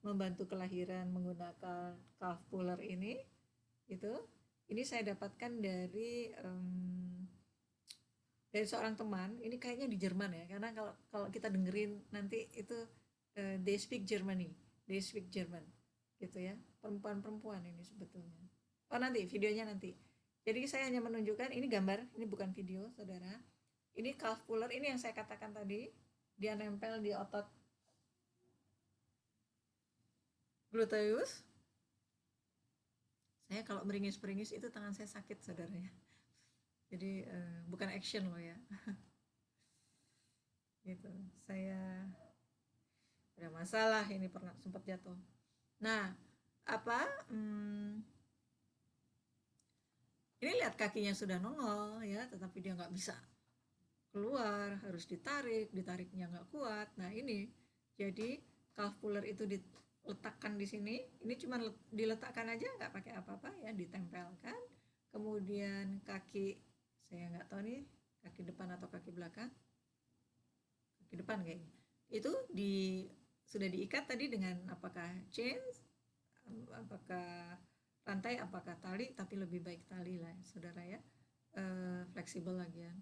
membantu kelahiran menggunakan calf puller ini gitu. Ini saya dapatkan dari seorang teman, ini kayaknya di Jerman ya, karena kalau kita dengerin nanti itu they speak German gitu ya, perempuan ini sebetulnya. Nanti videonya nanti. Jadi saya hanya menunjukkan, ini gambar, ini bukan video saudara. Ini calf puller, ini yang saya katakan tadi, dia nempel di otot gluteus. Saya kalau meringis-meringis itu tangan saya sakit saudara ya. Jadi bukan action loh ya. Gitu. Saya ada masalah, ini pernah sempat jatuh. Nah, ini lihat kakinya sudah nongol ya, tetapi dia nggak bisa keluar, harus ditariknya nggak kuat. Nah ini, jadi calf puller itu diletakkan di sini, ini cuma diletakkan aja, nggak pakai apa-apa ya, ditempelkan. Kemudian kaki, saya nggak tahu nih kaki depan atau kaki belakang, kaki depan kayaknya, itu sudah diikat tadi dengan apakah chain, apakah rantai, apakah tali, tapi lebih baik tali lah saudara ya, fleksibel lagi ya.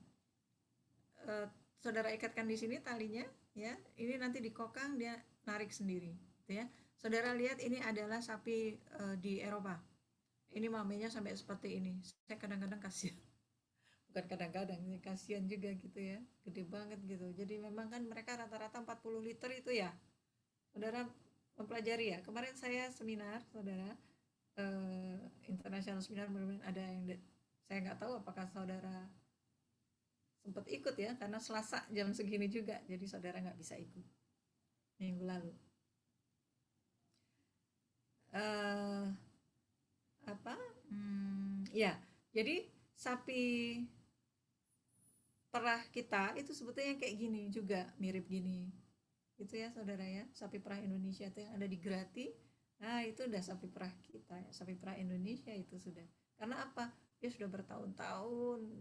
Saudara ikatkan di sini talinya ya, ini nanti dikokang, dia narik sendiri gitu ya. Saudara lihat, ini adalah sapi di Eropa, ini mamenya sampai seperti ini. Saya kadang-kadang kasihan, bukan kadang-kadang, kasihan juga gitu ya, gede banget gitu. Jadi memang kan mereka rata-rata 40 liter itu ya, saudara mempelajari ya. Kemarin saya seminar saudara, international seminar, ada yang saya nggak tahu apakah saudara sempat ikut ya, karena Selasa jam segini juga, jadi saudara nggak bisa ikut minggu lalu. Eh, apa? Ya, jadi sapi perah kita itu sebetulnya kayak gini juga, mirip gini. Itu ya saudara ya, sapi perah Indonesia itu yang ada di Grati. Nah, itu udah sapi perah kita ya, sapi perah Indonesia itu sudah. Karena apa? Dia sudah bertahun-tahun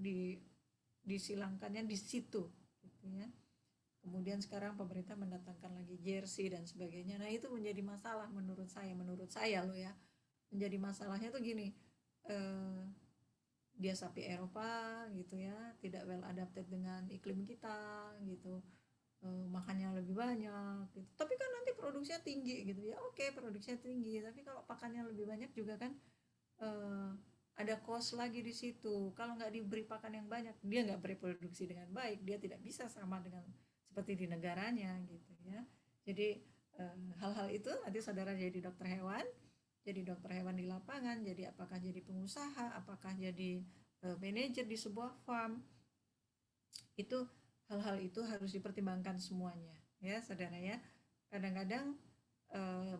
disilangkannya di situ gitu ya. Kemudian sekarang pemerintah mendatangkan lagi jersey dan sebagainya. Nah, itu menjadi masalah menurut saya loh ya. Menjadi masalahnya tuh gini, eh, dia sapi Eropa gitu ya, tidak well adapted dengan iklim kita gitu, makannya lebih banyak gitu. Tapi kan nanti produksinya tinggi gitu ya. Oke, produksinya tinggi, tapi kalau pakannya lebih banyak juga kan eh, ada cost lagi di situ. Kalau nggak diberi pakan yang banyak, dia nggak bereproduksi dengan baik, dia tidak bisa sama dengan seperti di negaranya gitu ya. Jadi hal-hal itu nanti saudara jadi dokter hewan, di lapangan, jadi apakah jadi pengusaha, apakah jadi manajer di sebuah farm, itu hal-hal itu harus dipertimbangkan semuanya ya saudara ya. Kadang-kadang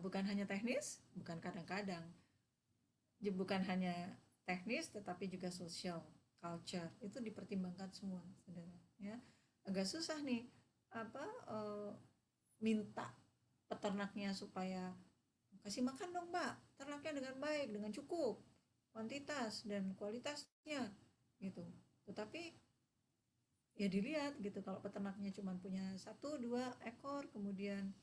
bukan hanya teknis, bukan hanya teknis tetapi juga social culture itu dipertimbangkan semua saudara ya. Agak susah nih apa minta peternaknya supaya kasih makan dong mbak ternaknya dengan baik, dengan cukup kuantitas dan kualitasnya gitu. Tetapi ya dilihat gitu, kalau peternaknya cuma punya 1-2 ekor, kemudian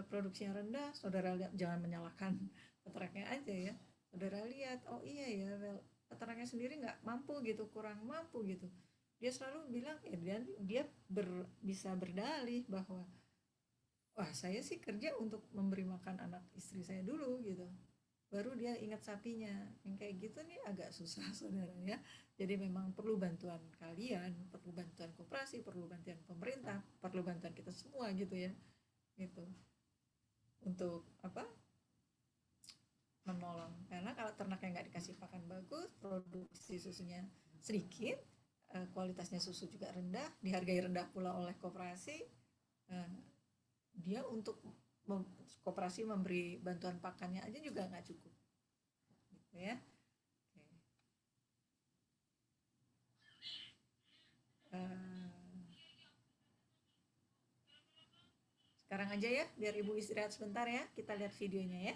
produksinya rendah, saudara lihat, jangan menyalahkan peternaknya aja ya. Saudara lihat, oh iya ya, well, peternaknya sendiri nggak mampu gitu, kurang mampu gitu. Dia selalu bilang, dia bisa berdalih bahwa, wah saya sih kerja untuk memberi makan anak istri saya dulu gitu. Baru dia ingat sapinya. Yang kayak gitu nih agak susah saudara ya. Jadi memang perlu bantuan kalian, perlu bantuan koperasi, perlu bantuan pemerintah, perlu bantuan kita semua gitu ya. Gitu. Untuk apa? Menolong. Karena kalau ternaknya nggak dikasih pakan bagus, produksi susunya sedikit, kualitasnya susu juga rendah, dihargai rendah pula oleh koperasi, dia untuk koperasi memberi bantuan pakannya aja juga nggak cukup gitu ya. Sekarang aja ya, biar ibu istirahat sebentar ya, kita lihat videonya ya.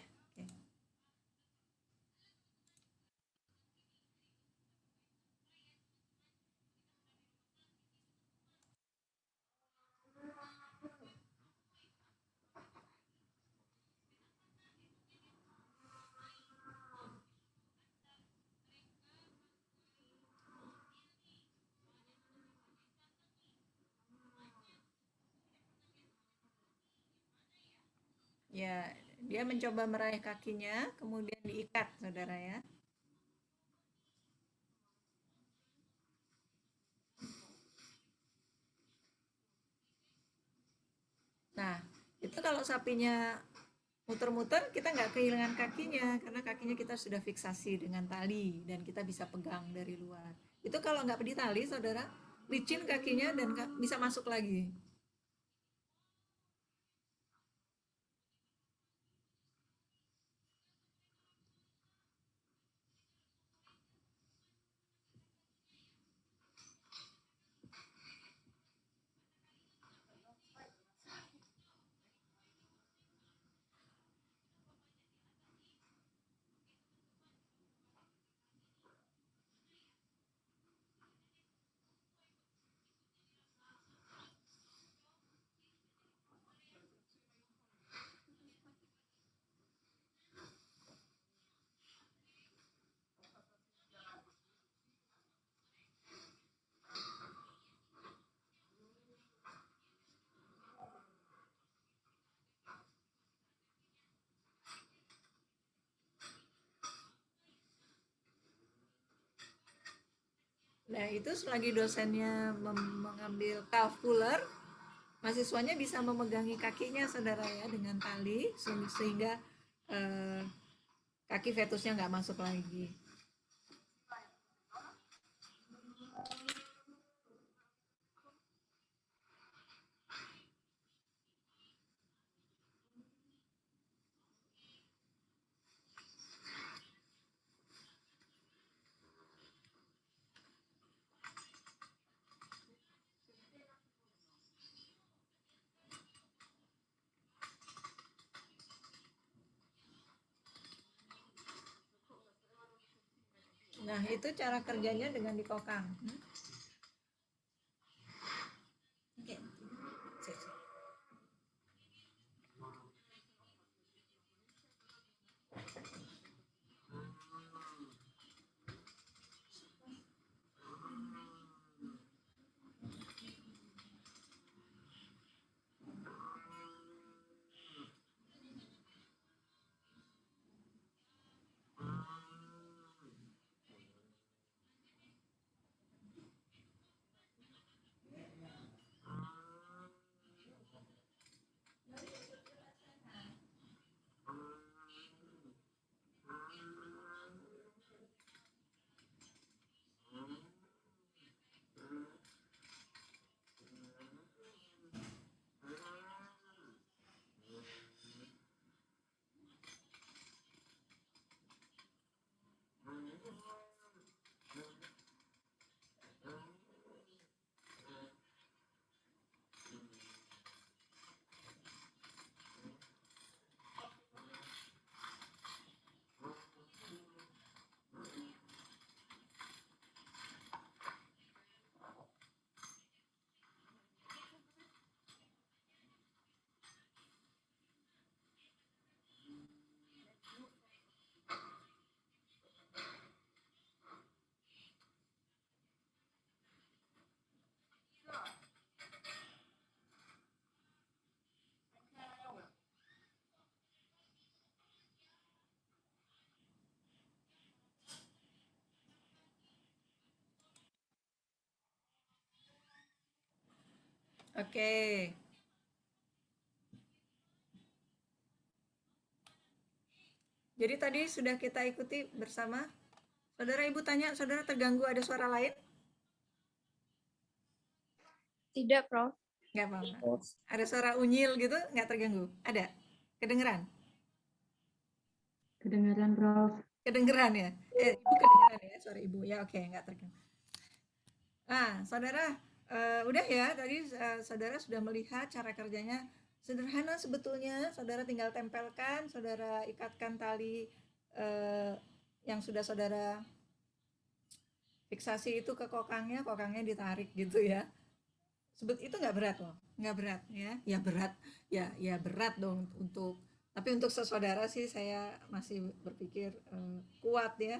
Oke. Ya, dia mencoba meraih kakinya, kemudian diikat, saudara ya. Nah, itu kalau sapinya muter-muter, kita nggak kehilangan kakinya, karena kakinya kita sudah fiksasi dengan tali, dan kita bisa pegang dari luar. Itu kalau nggak ditali, saudara, licin kakinya dan bisa masuk lagi. Nah, itu selagi dosennya mengambil calf puller, mahasiswanya bisa memegangi kakinya, saudara ya, dengan tali, sehingga eh, kaki fetusnya nggak masuk lagi. Nah, itu cara kerjanya dengan dikokang. Oke. Sip, sip. Oke. Jadi tadi sudah kita ikuti bersama. Saudara Ibu tanya, saudara terganggu ada suara lain? Tidak, Prof. Nggak apa-apa. Ada suara unyil gitu, nggak terganggu? Ada? Kedengeran? Kedengaran, Prof. Kedengeran ya? Ibu kedengeran ya? Suara Ibu. Ya oke, nggak terganggu. Nah, saudara, udah ya, tadi saudara sudah melihat cara kerjanya. Sederhana sebetulnya, saudara tinggal tempelkan, saudara ikatkan tali yang sudah saudara fiksasi itu ke kokangnya ditarik gitu ya. Itu nggak berat loh, nggak berat ya. Ya berat, ya berat dong tapi untuk saudara sih saya masih berpikir kuat ya.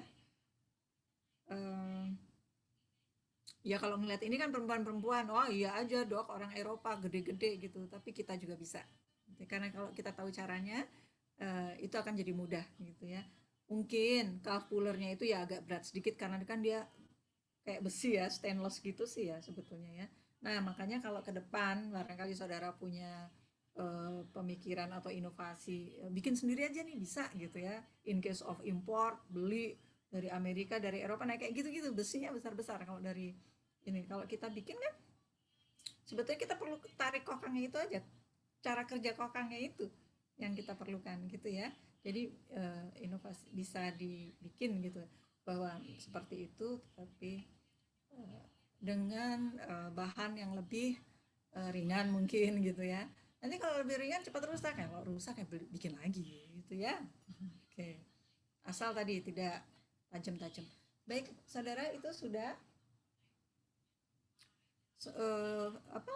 Ya kalau ngeliat ini kan perempuan-perempuan, oh iya aja dok, orang Eropa gede-gede gitu, tapi kita juga bisa. Karena kalau kita tahu caranya, itu akan jadi mudah gitu ya. Mungkin calf pullernya itu ya agak berat sedikit karena kan dia kayak besi ya, stainless gitu sih ya sebetulnya ya. Nah makanya kalau ke depan barangkali saudara punya pemikiran atau inovasi, bikin sendiri aja nih bisa gitu ya. In case of import, beli dari Amerika, dari Eropa, nah kayak gitu-gitu besinya besar-besar. Kalau dari ini, kalau kita bikin kan sebetulnya kita perlu tarik kokangnya itu aja, cara kerja kokangnya itu yang kita perlukan gitu ya. Jadi inovasi bisa dibikin gitu bahwa seperti itu, tapi dengan bahan yang lebih ringan mungkin gitu ya. Nanti kalau lebih ringan cepat rusak, ya kalau rusak ya bikin lagi gitu ya. Oke, asal tadi tidak tajam-tajam. Baik saudara, itu sudah apa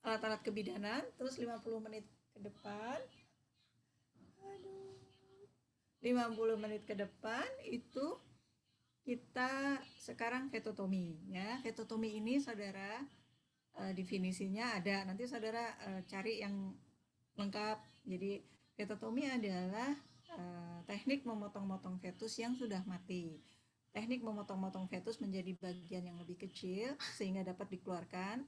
alat-alat kebidanan. Terus 50 menit ke depan, 50 menit ke depan itu kita sekarang ketotomi ya. Ketotomi ini saudara definisinya ada, nanti saudara cari yang lengkap. Jadi ketotomi adalah teknik memotong-motong fetus yang sudah mati. Teknik memotong-motong fetus menjadi bagian yang lebih kecil sehingga dapat dikeluarkan,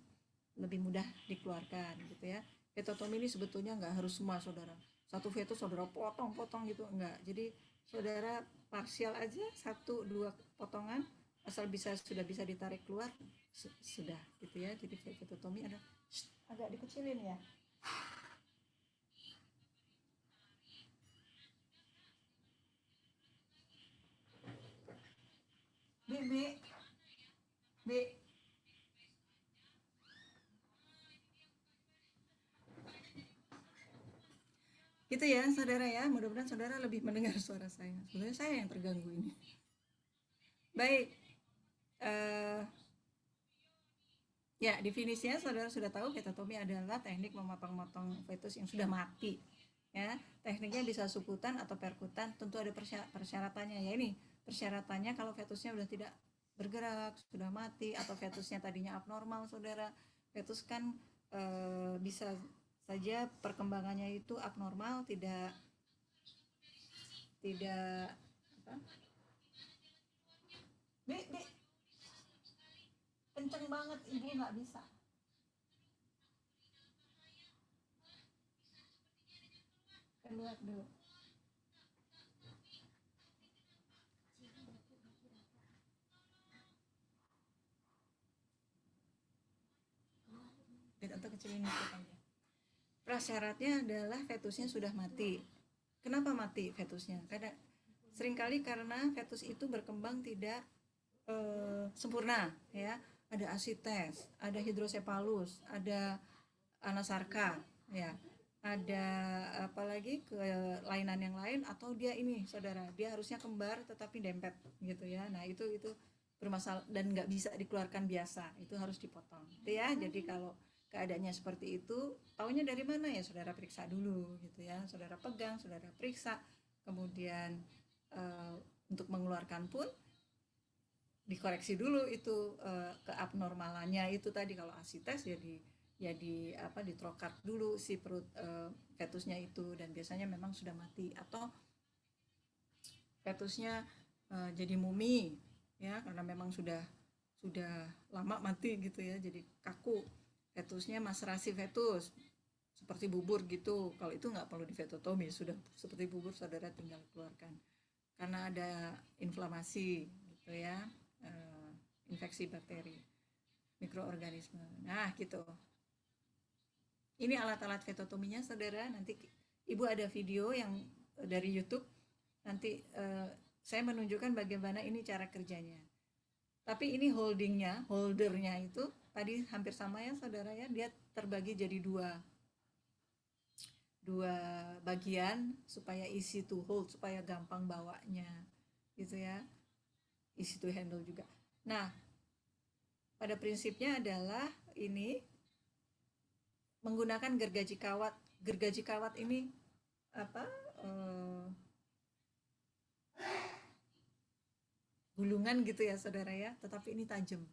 lebih mudah dikeluarkan gitu ya. Ketotomi ini sebetulnya nggak harus semua saudara. Satu fetus saudara potong-potong gitu, enggak. Jadi saudara parsial aja, 1-2 potongan, asal sudah bisa ditarik keluar sudah gitu ya. Jadi ketotomi ada agak dikecilin ya. B gitu ya saudara ya, mudah-mudahan saudara lebih mendengar suara saya. Sebenarnya saya yang terganggu ini. Baik, eh, ya definisinya saudara sudah tahu, fetotomi adalah teknik memotong-motong fetus yang sudah mati. Ya, tekniknya bisa subkutan atau perkutan, tentu ada persyaratannya. Ya ini persyaratannya kalau fetusnya sudah tidak bergerak, sudah mati, atau fetusnya tadinya abnormal, saudara. Fetus kan bisa saja perkembangannya itu abnormal, tidak apa? Dek, kenceng banget, ibu nggak bisa. Keluar dulu. Atau kecilin dikit aja. Prasyaratnya adalah fetusnya sudah mati. Kenapa mati fetusnya? Karena seringkali karena fetus itu berkembang tidak sempurna, ya. Ada asites, ada hidrosepalus, ada anasarka, ya. Ada apalagi kelainan yang lain, atau dia ini, saudara, dia harusnya kembar tetapi dempet gitu ya. Nah, itu bermasalah dan nggak bisa dikeluarkan biasa, itu harus dipotong gitu ya. Jadi kalau keadaannya seperti itu, taunya dari mana ya, saudara periksa dulu gitu ya, saudara pegang, saudara periksa, kemudian untuk mengeluarkan pun dikoreksi dulu itu keabnormalannya itu tadi. Kalau asites ya ditrokat dulu si perut fetusnya itu, dan biasanya memang sudah mati, atau fetusnya jadi mumi ya, karena memang sudah lama mati gitu ya, jadi kaku fetusnya, maserasi fetus seperti bubur gitu. Kalau itu nggak perlu difetotomi, sudah seperti bubur, saudara tinggal keluarkan karena ada inflamasi gitu ya, infeksi bakteri, mikroorganisme. Nah gitu, ini alat-alat fetotominya, saudara. Nanti ibu ada video yang dari YouTube, nanti saya menunjukkan bagaimana ini cara kerjanya. Tapi ini holdernya itu tadi hampir sama ya, saudara ya. Dia terbagi jadi dua bagian supaya easy to hold, supaya gampang bawanya gitu ya, easy to handle juga. Nah, pada prinsipnya adalah ini menggunakan gergaji kawat. Gergaji kawat ini apa? Gulungan gitu ya, saudara ya. Tetapi ini tajam.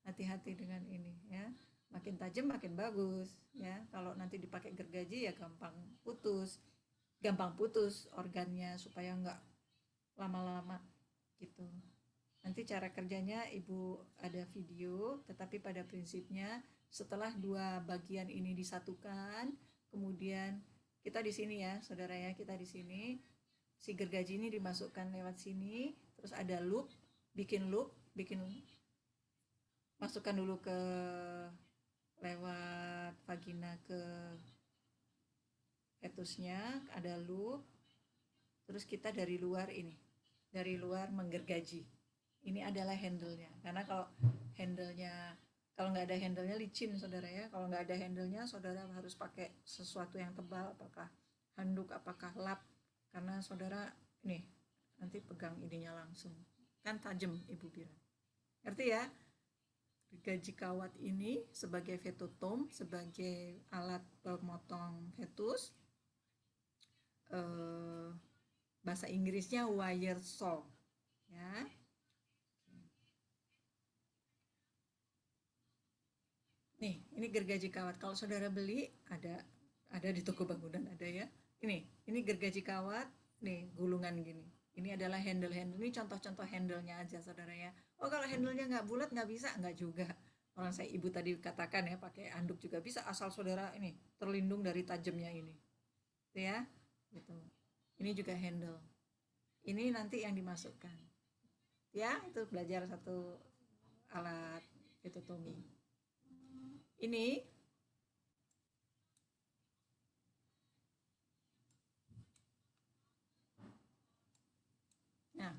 Hati-hati dengan ini ya. Makin tajam makin bagus ya. Kalau nanti dipakai gergaji ya gampang putus organnya, supaya nggak lama-lama gitu. Nanti cara kerjanya ibu ada video, tetapi pada prinsipnya setelah dua bagian ini disatukan, kemudian kita di sini ya, saudara ya, kita di sini si gergaji ini dimasukkan lewat sini, terus ada loop, masukkan dulu ke lewat vagina ke fetusnya, ada loop, terus kita dari luar menggergaji. Ini adalah handle-nya, karena kalau nggak ada handle-nya licin, saudara ya. Kalau nggak ada handle-nya, saudara harus pakai sesuatu yang tebal, apakah handuk, apakah lap, karena saudara nih nanti pegang ininya langsung, kan tajam ibu bilang. Ngerti ya? Gergaji kawat ini sebagai fetotom, sebagai alat pemotong fetus, bahasa Inggrisnya wire saw ya. Nih, ini gergaji kawat. Kalau saudara beli ada di toko bangunan, ada ya. Ini gergaji kawat, nih gulungan gini. Ini adalah handle. Ini contoh-contoh handle-nya aja, saudara ya. Oh, kalau handle-nya nggak bulat nggak bisa, nggak juga. Orang saya ibu tadi katakan ya, pakai anduk juga bisa, asal saudara ini terlindung dari tajamnya ini. Itu ya, gitu. Ini juga handle. Ini nanti yang dimasukkan. Ya, itu belajar satu alat fetotomi. Ini nah,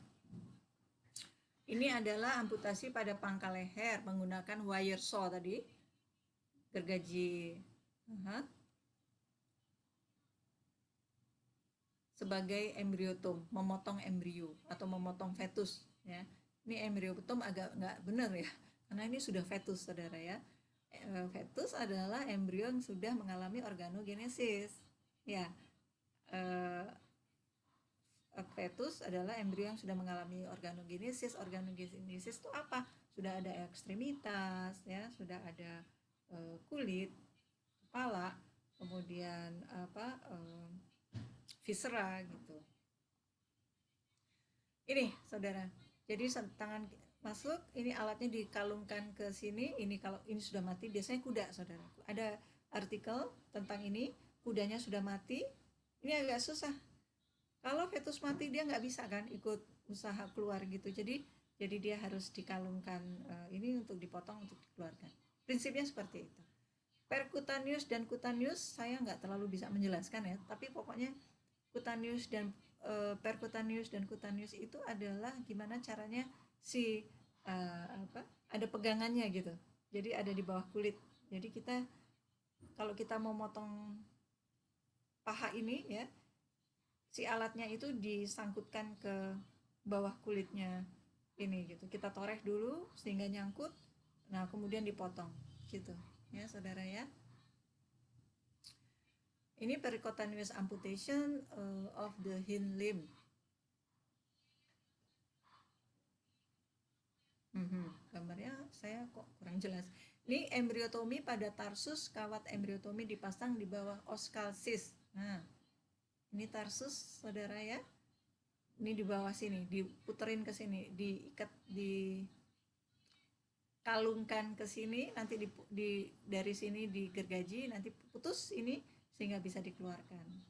ini adalah amputasi pada pangkal leher menggunakan wire saw tadi, gergaji sebagai embriotom, memotong embrio atau memotong fetus ya. Ini embryotom agak nggak benar ya, karena ini sudah fetus, saudara ya. Fetus adalah embrio yang sudah mengalami organogenesis. Ya, fetus adalah embrio yang sudah mengalami organogenesis. Organogenesis itu apa? Sudah ada ekstremitas, ya, sudah ada kulit, kepala, kemudian viscera gitu. Ini saudara, jadi tangan masuk, ini alatnya dikalungkan ke sini. Ini kalau ini sudah mati, biasanya kuda, saudara. Ada artikel tentang ini, kudanya sudah mati. Ini agak susah. Kalau fetus mati dia nggak bisa kan ikut usaha keluar gitu. Jadi dia harus dikalungkan ini untuk dipotong untuk dikeluarkan. Prinsipnya seperti itu. Percutaneous dan cutaneous saya nggak terlalu bisa menjelaskan ya, tapi pokoknya cutaneous dan percutaneous dan cutaneous itu adalah gimana caranya si ada pegangannya gitu. Jadi ada di bawah kulit. Jadi kita kalau kita mau motong paha ini ya, si alatnya itu disangkutkan ke bawah kulitnya ini gitu. Kita toreh dulu sehingga nyangkut. Nah, kemudian dipotong gitu. Ya, saudara ya. Ini percutaneous amputation of the hind limb. Gambarnya saya kok kurang jelas. Ini embriotomi pada tarsus, kawat embriotomi dipasang di bawah oskalsis. Nah, ini tarsus, saudara ya. Ini di bawah sini, diputerin ke sini, diikat, dikalungkan ke sini, nanti dari sini digergaji, nanti putus ini sehingga bisa dikeluarkan.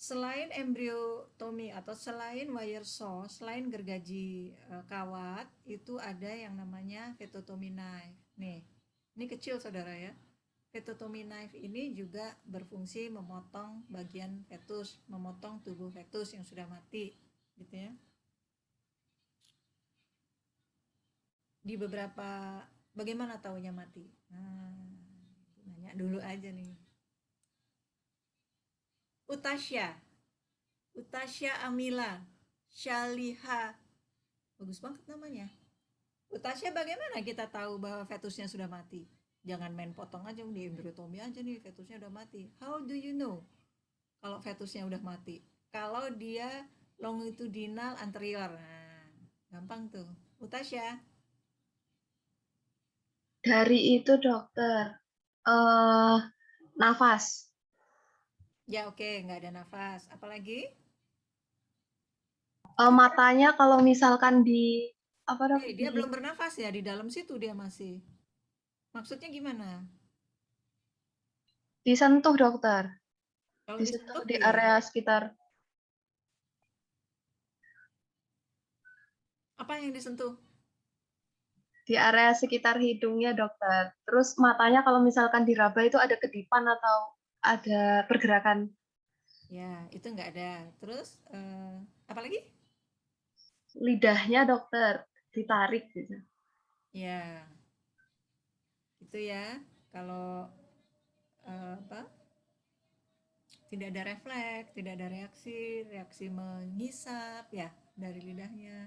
Selain embriotomi atau selain wire saw, selain gergaji kawat, itu ada yang namanya fetotomy knife. Nih, ini kecil saudara ya. Fetotomy knife ini juga berfungsi memotong bagian fetus, memotong tubuh fetus yang sudah mati, gitu ya. Di beberapa, bagaimana taunya mati? Nah, nanya dulu aja nih. Utasya Amila Shaliha, bagus banget namanya. Utasya, bagaimana kita tahu bahwa fetusnya sudah mati? Jangan main potong aja, di embriotomi aja nih fetusnya udah mati. How do you know kalau fetusnya udah mati? Kalau dia longitudinal anterior, nah, gampang tuh. Utasya. Dari itu dokter, nafas. Ya oke, nggak ada nafas. Apalagi? Matanya kalau misalkan di apa dok? Dia belum bernafas ya, di dalam situ dia masih. Maksudnya gimana? Disentuh dokter, Kalau disentuh disentuh di belum? area sekitar. Apa yang disentuh? Di area sekitar hidungnya dokter. Terus matanya kalau misalkan diraba itu ada kedipan atau ada pergerakan. Ya, itu nggak ada. Terus, apa lagi? Lidahnya dokter ditarik gitu. Ya, itu ya. Kalau tidak ada refleks, tidak ada reaksi menghisap ya dari lidahnya,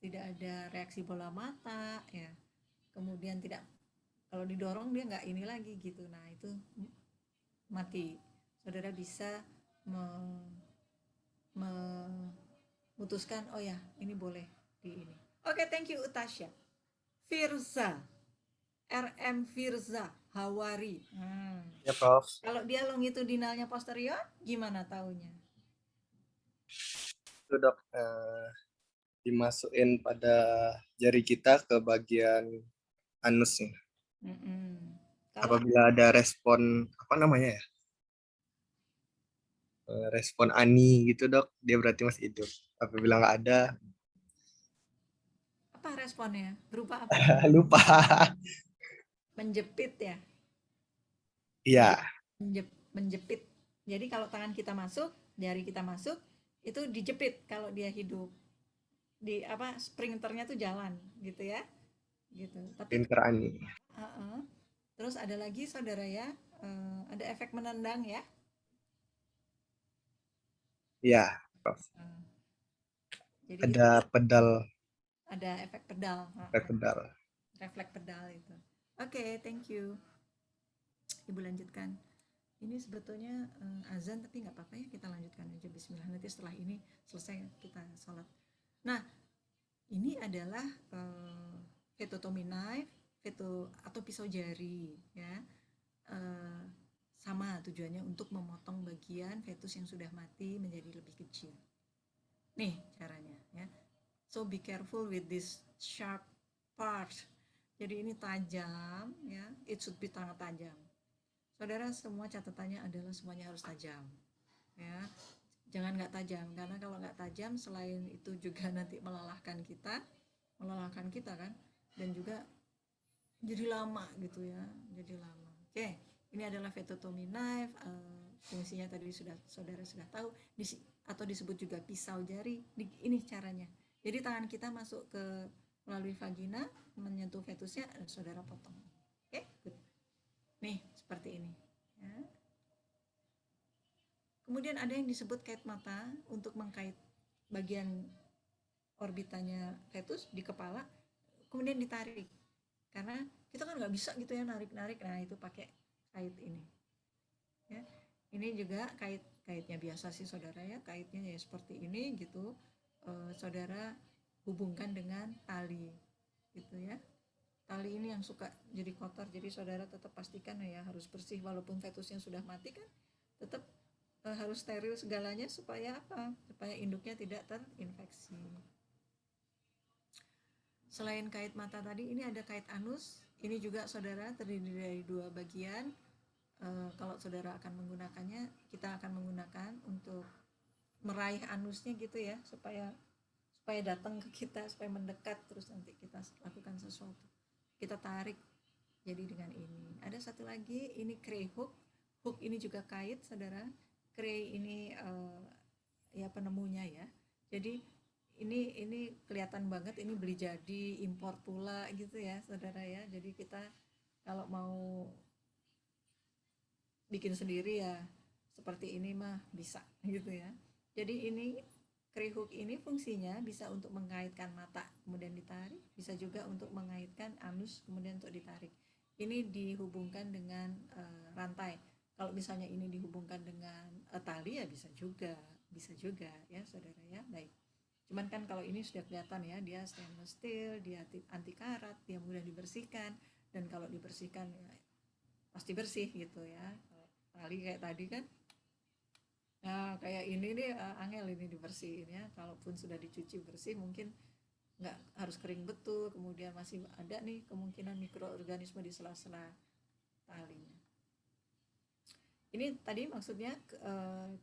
tidak ada reaksi bola mata ya. Kemudian tidak, kalau didorong dia nggak ini lagi gitu. Nah, itu mati. Saudara bisa memutuskan, oh ya, ini boleh di ini. Oke, thank you Utasya. Firza, RM Firza Hawari. Ya, Prof. Kalau dia longitudinalnya posterior, gimana taunya? Itu dok, dimasukin pada jari kita ke bagian anusnya. Kalau Apabila ada respon, apa namanya ya? Respon ani gitu dok, dia berarti masih hidup. Apabila nggak ada, apa responnya? Berupa apa? lupa. Menjepit ya? Iya, Menjepit. Jadi kalau tangan kita masuk, jari kita masuk, itu dijepit kalau dia hidup. Di apa, sprinternya tuh jalan gitu ya. Gitu. Tapi pinter ani. terus ada lagi saudara ya, ada efek menendang ya. Iya, Prof. Jadi Ada itu pedal, ada efek pedal, pedal. refleks pedal itu. Oke, thank you. Ibu lanjutkan. Ini sebetulnya azan, tapi nggak apa-apa ya, kita lanjutkan aja. Bismillah, nanti setelah ini selesai kita sholat. Nah, ini adalah vetotomy knife, atau pisau jari ya. Sama tujuannya untuk memotong bagian fetus yang sudah mati menjadi lebih kecil. Nih caranya ya. So be careful with this sharp part. Jadi ini tajam ya, it should be sangat tajam. Saudara, semua catatannya adalah semuanya harus tajam ya. Jangan nggak tajam, karena kalau nggak tajam selain itu juga nanti melelahkan kita kan, dan juga jadi lama gitu ya, jadi lama. Oke, ini adalah vetotomy knife. Fungsinya tadi saudara sudah tahu, atau disebut juga pisau jari. Ini caranya. Jadi tangan kita masuk ke melalui vagina, menyentuh fetusnya, saudara potong. Oke, good. Nih seperti ini. Ya. Kemudian ada yang disebut kait mata untuk mengkait bagian orbitanya fetus di kepala, kemudian ditarik. Karena kita kan nggak bisa gitu ya narik-narik. Nah itu pakai kait ini. Ya. Ini juga kaitnya biasa sih saudara ya, kaitnya ya seperti ini gitu. Saudara hubungkan dengan tali gitu ya. Tali ini yang suka jadi kotor, jadi saudara tetap pastikan ya harus bersih, walaupun fetusnya sudah mati kan tetap harus steril segalanya supaya apa? Supaya induknya tidak terinfeksi. Selain kait mata tadi, ini ada kait anus. Ini juga saudara terdiri dari 2 bagian. Kalau saudara akan menggunakannya, kita akan menggunakan untuk meraih anusnya gitu ya, supaya datang ke kita, supaya mendekat, terus nanti kita lakukan sesuatu. Kita tarik jadi dengan ini. Ada satu lagi, ini cray hook. Hook ini juga kait saudara. Cray ini ya penemunya ya. Jadi ini kelihatan banget, ini beli jadi, impor pula gitu ya saudara ya. Jadi kita kalau mau bikin sendiri ya seperti ini mah bisa gitu ya. Jadi ini cray hook ini fungsinya bisa untuk mengaitkan mata kemudian ditarik, bisa juga untuk mengaitkan anus kemudian untuk ditarik. Ini dihubungkan dengan rantai. Kalau misalnya ini dihubungkan dengan tali ya bisa juga ya saudara ya. Baik. Cuman kan kalau ini sudah kelihatan ya, dia stainless steel, dia anti karat, dia mudah dibersihkan, dan kalau dibersihkan ya pasti bersih gitu ya. Kalau tali kayak tadi kan, nah kayak ini nih angel ini dibersihin ya. Kalaupun sudah dicuci bersih mungkin nggak harus kering betul, kemudian masih ada nih kemungkinan mikroorganisme di sela-sela talinya. Ini tadi maksudnya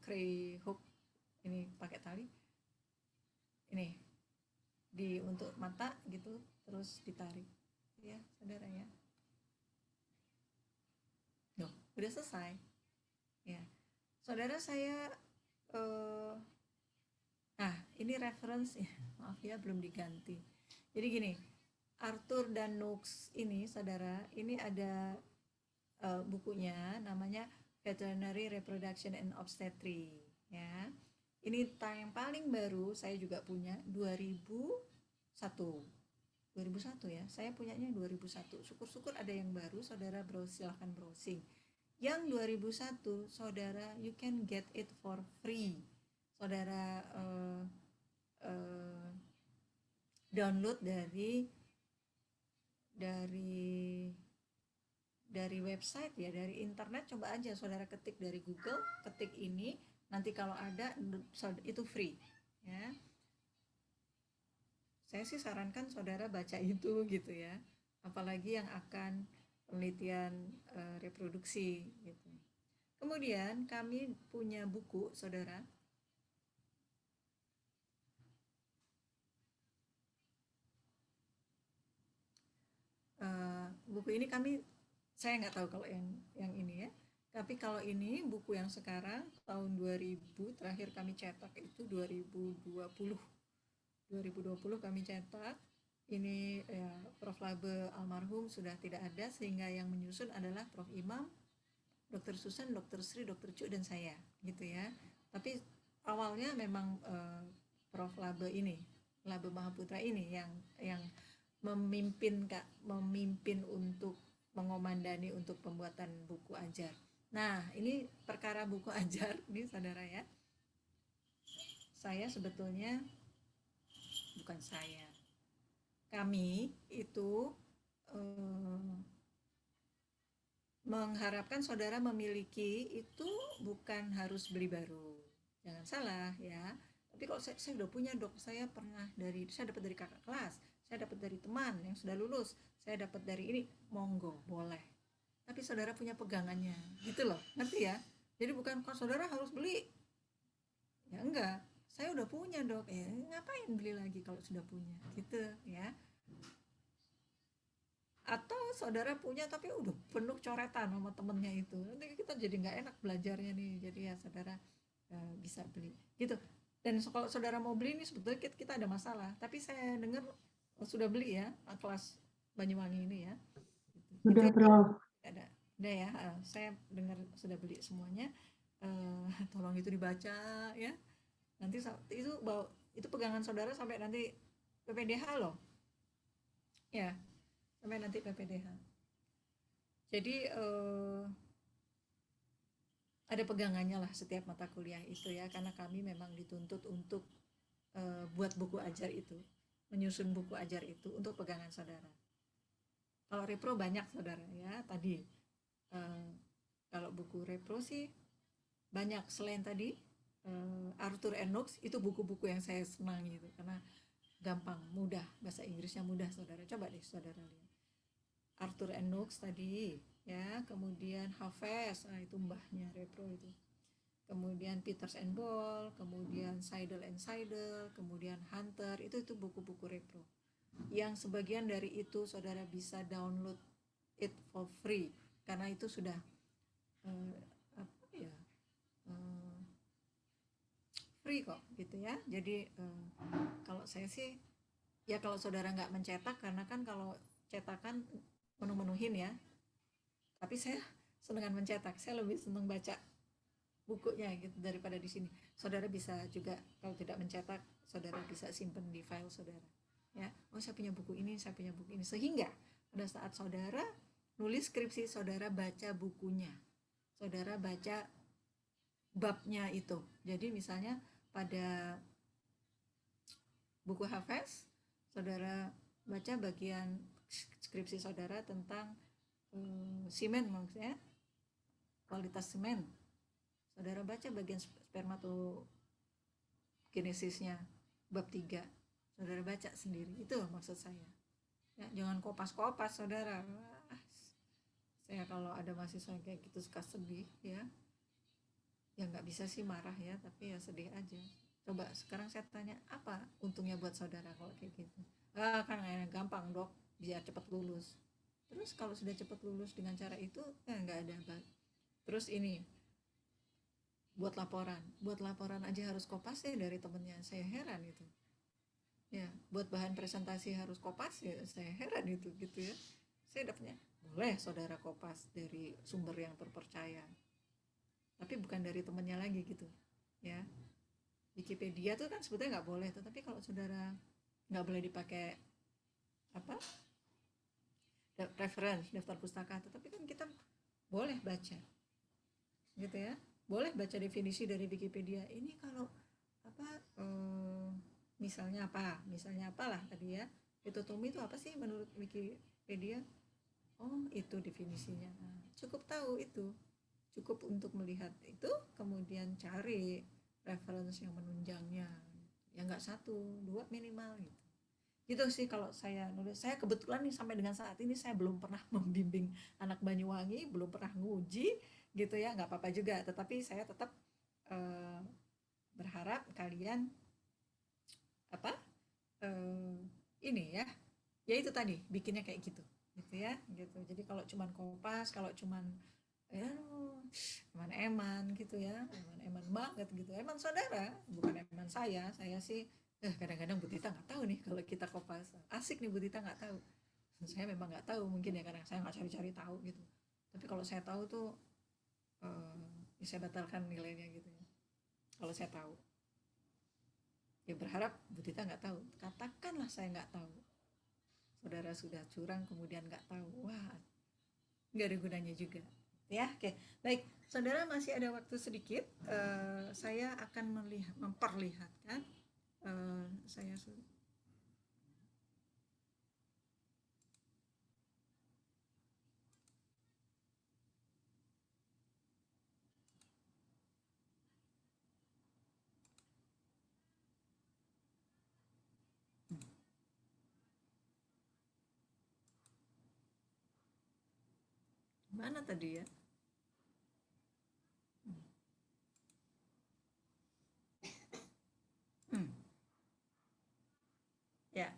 cray hook ini pakai tali ini untuk mata gitu, terus ditarik ya saudara ya. Udah selesai ya saudara. Saya ini reference ya, maaf ya belum diganti. Jadi gini, Arthur dan Nooks ini saudara, ini ada bukunya namanya Veterinary Reproduction and Obstetrics ya. Ini yang paling baru, saya juga punya 2001 ya, saya punyanya 2001. Syukur-syukur ada yang baru, saudara silahkan browsing. Yang 2001 saudara, you can get it for free. Saudara download dari website ya, dari internet. Coba aja saudara ketik dari Google, ketik ini, nanti kalau ada itu free ya. Saya sih sarankan saudara baca itu gitu ya, apalagi yang akan penelitian reproduksi gitu. Kemudian kami punya buku saudara, buku ini saya nggak tahu kalau yang ini ya, tapi kalau ini buku yang sekarang tahun 2000 terakhir kami cetak itu 2020 kami cetak. Ini ya, Prof. Labe almarhum sudah tidak ada, sehingga yang menyusun adalah Prof. Imam, Dr. Susan, Dr. Sri, Dr. Cu, dan saya gitu ya. Tapi awalnya memang Prof. Labe ini Laba Mahaputra ini yang memimpin Kak, memimpin untuk mengomandani untuk pembuatan buku ajar. Nah, ini perkara buku ajar nih saudara ya. Saya sebetulnya, bukan saya, kami itu mengharapkan saudara memiliki itu bukan harus beli baru. Jangan salah ya. Tapi kalau saya udah punya dok, saya dapat dari kakak kelas, saya dapat dari teman yang sudah lulus, saya dapat dari ini, monggo boleh. Tapi saudara punya pegangannya, gitu loh, ngerti ya? Jadi bukan kalau saudara harus beli, ya enggak. Saya udah punya dok, ngapain beli lagi kalau sudah punya, gitu ya. Atau saudara punya tapi udah penuh coretan sama temennya itu, nanti kita jadi nggak enak belajarnya nih. Jadi ya saudara bisa beli gitu. Dan kalau saudara mau beli ini sebetulnya kita ada masalah, tapi saya dengar sudah beli ya kelas Banyuwangi ini ya. Sudah, Itu Prof. ada ya, saya dengar sudah beli semuanya. Tolong itu dibaca ya. Nanti itu pegangan saudara sampai nanti PPDH loh. Ya, sampai nanti PPDH. Jadi ada pegangannya lah setiap mata kuliah itu ya, karena kami memang dituntut untuk buat buku ajar itu, menyusun buku ajar itu untuk pegangan saudara. Kalau repro banyak saudara ya tadi. Kalau buku repro sih banyak, selain tadi Arthur Enox itu buku-buku yang saya senang gitu, karena gampang, mudah, bahasa Inggrisnya mudah saudara. Coba deh saudara lihat Arthur Enox tadi ya, kemudian Hafez, itu mbahnya repro itu, kemudian Peters and Ball, kemudian Seidel and Seidel, kemudian Hunter, itu buku-buku repro yang sebagian dari itu saudara bisa download it for free karena itu sudah free kok gitu ya. Jadi kalau saya sih ya, kalau saudara nggak mencetak, karena kan kalau cetakan menuhin ya, tapi saya senengan mencetak, saya lebih seneng baca bukunya gitu daripada di sini. Saudara bisa juga kalau tidak mencetak, saudara bisa simpan di file saudara ya. Oh, saya punya buku ini, saya punya buku ini, sehingga pada saat saudara nulis skripsi, saudara baca bukunya, saudara baca babnya itu. Jadi misalnya pada buku Hafez, saudara baca bagian skripsi saudara tentang semen, maksudnya kualitas semen, saudara baca bagian spermatogenesisnya bab 3, saudara baca sendiri, itu maksud saya ya. Jangan kopas-kopas saudara. Saya kalau ada mahasiswa kayak gitu suka sedih ya. Ya nggak bisa sih marah ya, tapi ya sedih aja. Coba sekarang saya tanya, apa untungnya buat saudara kalau kayak gitu? Kan gampang dok, biar cepat lulus. Terus kalau sudah cepat lulus dengan cara itu, nggak ada baik. Terus ini, buat laporan aja harus kopas ya dari temennya, saya heran itu. Ya, buat bahan presentasi harus kopas ya, saya heran itu gitu ya. Saya dapatnya, boleh saudara kopas dari sumber yang terpercaya, tapi bukan dari temennya lagi gitu ya. Wikipedia tuh kan sebetulnya nggak boleh, tetapi kalau saudara nggak boleh dipakai reference daftar pustaka, tetapi kan kita boleh baca gitu ya, boleh baca definisi dari Wikipedia. Ini kalau misalnya apalah tadi ya, epitomi itu apa sih menurut Wikipedia? Oh, itu definisinya. Cukup tahu itu, cukup untuk melihat itu, kemudian cari referensi yang menunjangnya ya, nggak 1, 2 minimal gitu sih kalau saya nulis. Saya kebetulan nih sampai dengan saat ini saya belum pernah membimbing anak Banyuwangi, belum pernah nguji gitu ya, nggak apa-apa juga, tetapi saya tetap berharap kalian ini ya itu tadi bikinnya kayak gitu ya gitu. Jadi kalau cuman kopas, kalau cuman eman-eman gitu ya, eman-eman banget gitu, eman saudara bukan eman saya sih kadang-kadang Bu Tita nggak tahu nih kalau kita kopas, asik nih Bu Tita nggak tahu. Saya memang nggak tahu, mungkin ya karena saya nggak cari-cari tahu gitu. Tapi kalau saya tahu tuh saya batalkan nilainya gitu ya, kalau saya tahu. Ya berharap Bu Tita nggak tahu. Katakanlah saya nggak tahu. Saudara sudah curang kemudian nggak tahu. Wah, nggak ada gunanya juga. Ya, oke. Baik, saudara masih ada waktu sedikit. Saya akan memperlihatkan. Saya mana tadi ya? Hmm. Ya,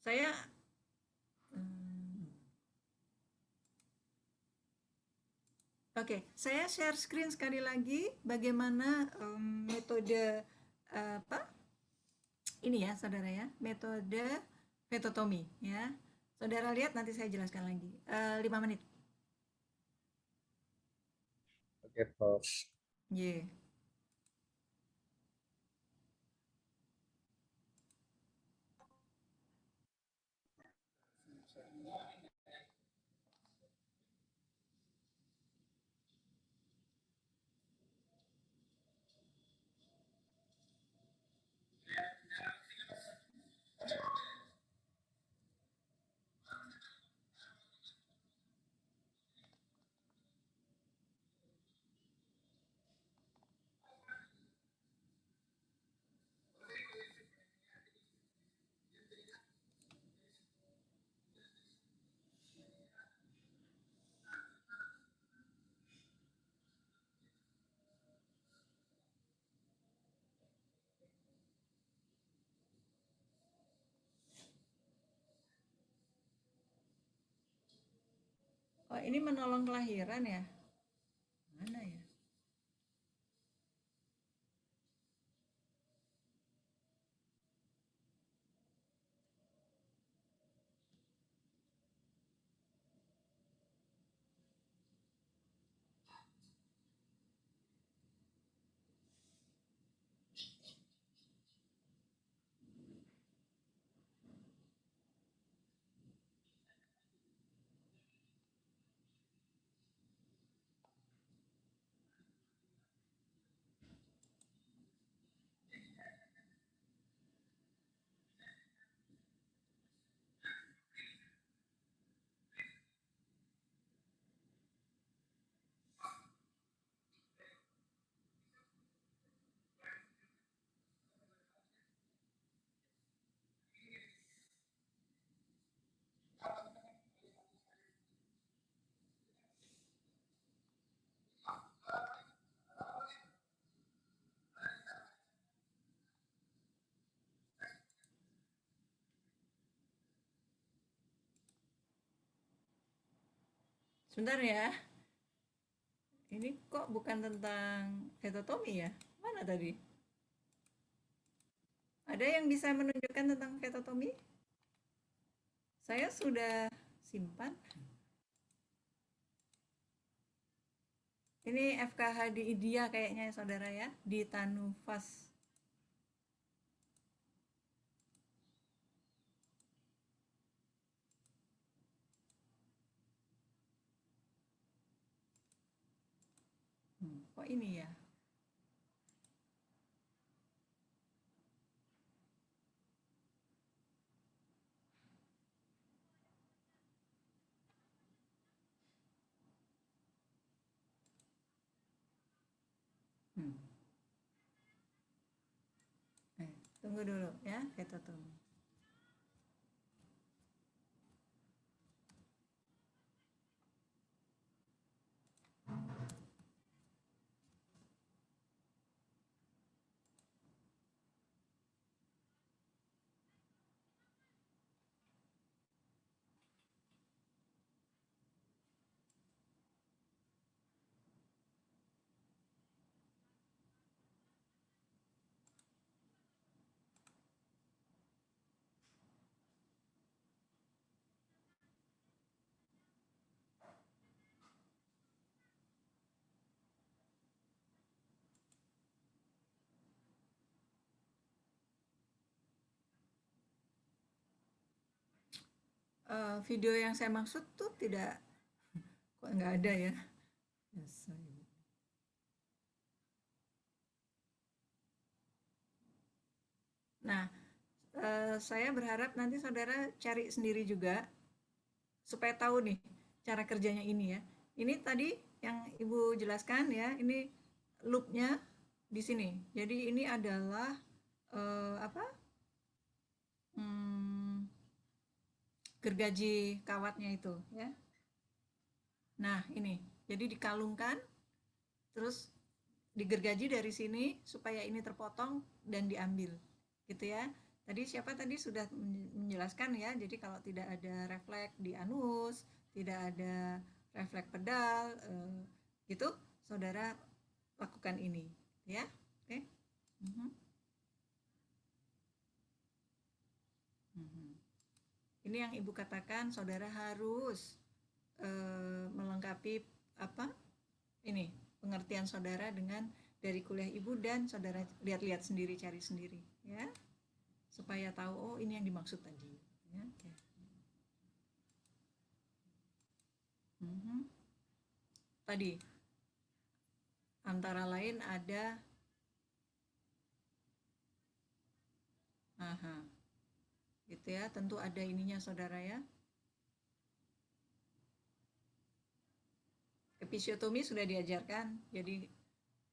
saya Oke, saya share screen sekali lagi bagaimana metode apa? Ini ya, saudara ya, metode vetotomi ya. Saudara lihat nanti saya jelaskan lagi. 5 menit. Oke, Prof. Yeah. Oh, ini menolong kelahiran ya? Mana ya? Sebentar ya. Ini kok bukan tentang vetotomi ya? Mana tadi? Ada yang bisa menunjukkan tentang vetotomi? Saya sudah simpan. Ini FKH di India kayaknya ya saudara ya, di Tanufas. Kok ini ya? Hmm. Tunggu dulu ya, kita tunggu. Video yang saya maksud tuh tidak, kok nggak ada ya? Biasa, Ibu. Nah, saya berharap nanti saudara cari sendiri juga supaya tahu nih cara kerjanya ini ya. Ini tadi yang Ibu jelaskan ya, ini loopnya di sini. Jadi ini adalah apa? Hmm, gergaji kawatnya itu ya. Nah, ini. Jadi dikalungkan terus digergaji dari sini supaya ini terpotong dan diambil. Gitu ya. Tadi siapa tadi sudah menjelaskan ya. Jadi kalau tidak ada refleks di anus, tidak ada refleks pedal gitu, saudara lakukan ini ya. Oke. Ini yang Ibu katakan saudara harus melengkapi apa ini pengertian saudara dengan dari kuliah Ibu dan saudara lihat-lihat sendiri, cari sendiri ya, supaya tahu oh ini yang dimaksud tadi ya. Okay. Tadi antara lain ada gitu ya, tentu ada ininya saudara ya. Episiotomi sudah diajarkan, jadi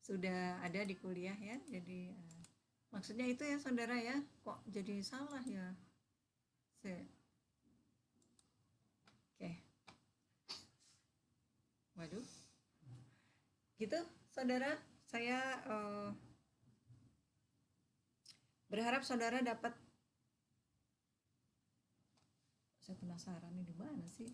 sudah ada di kuliah ya. Jadi maksudnya itu ya saudara ya, kok jadi salah ya. Oke. Waduh. Gitu saudara, saya berharap saudara dapat. Saya penasaran ini di mana sih?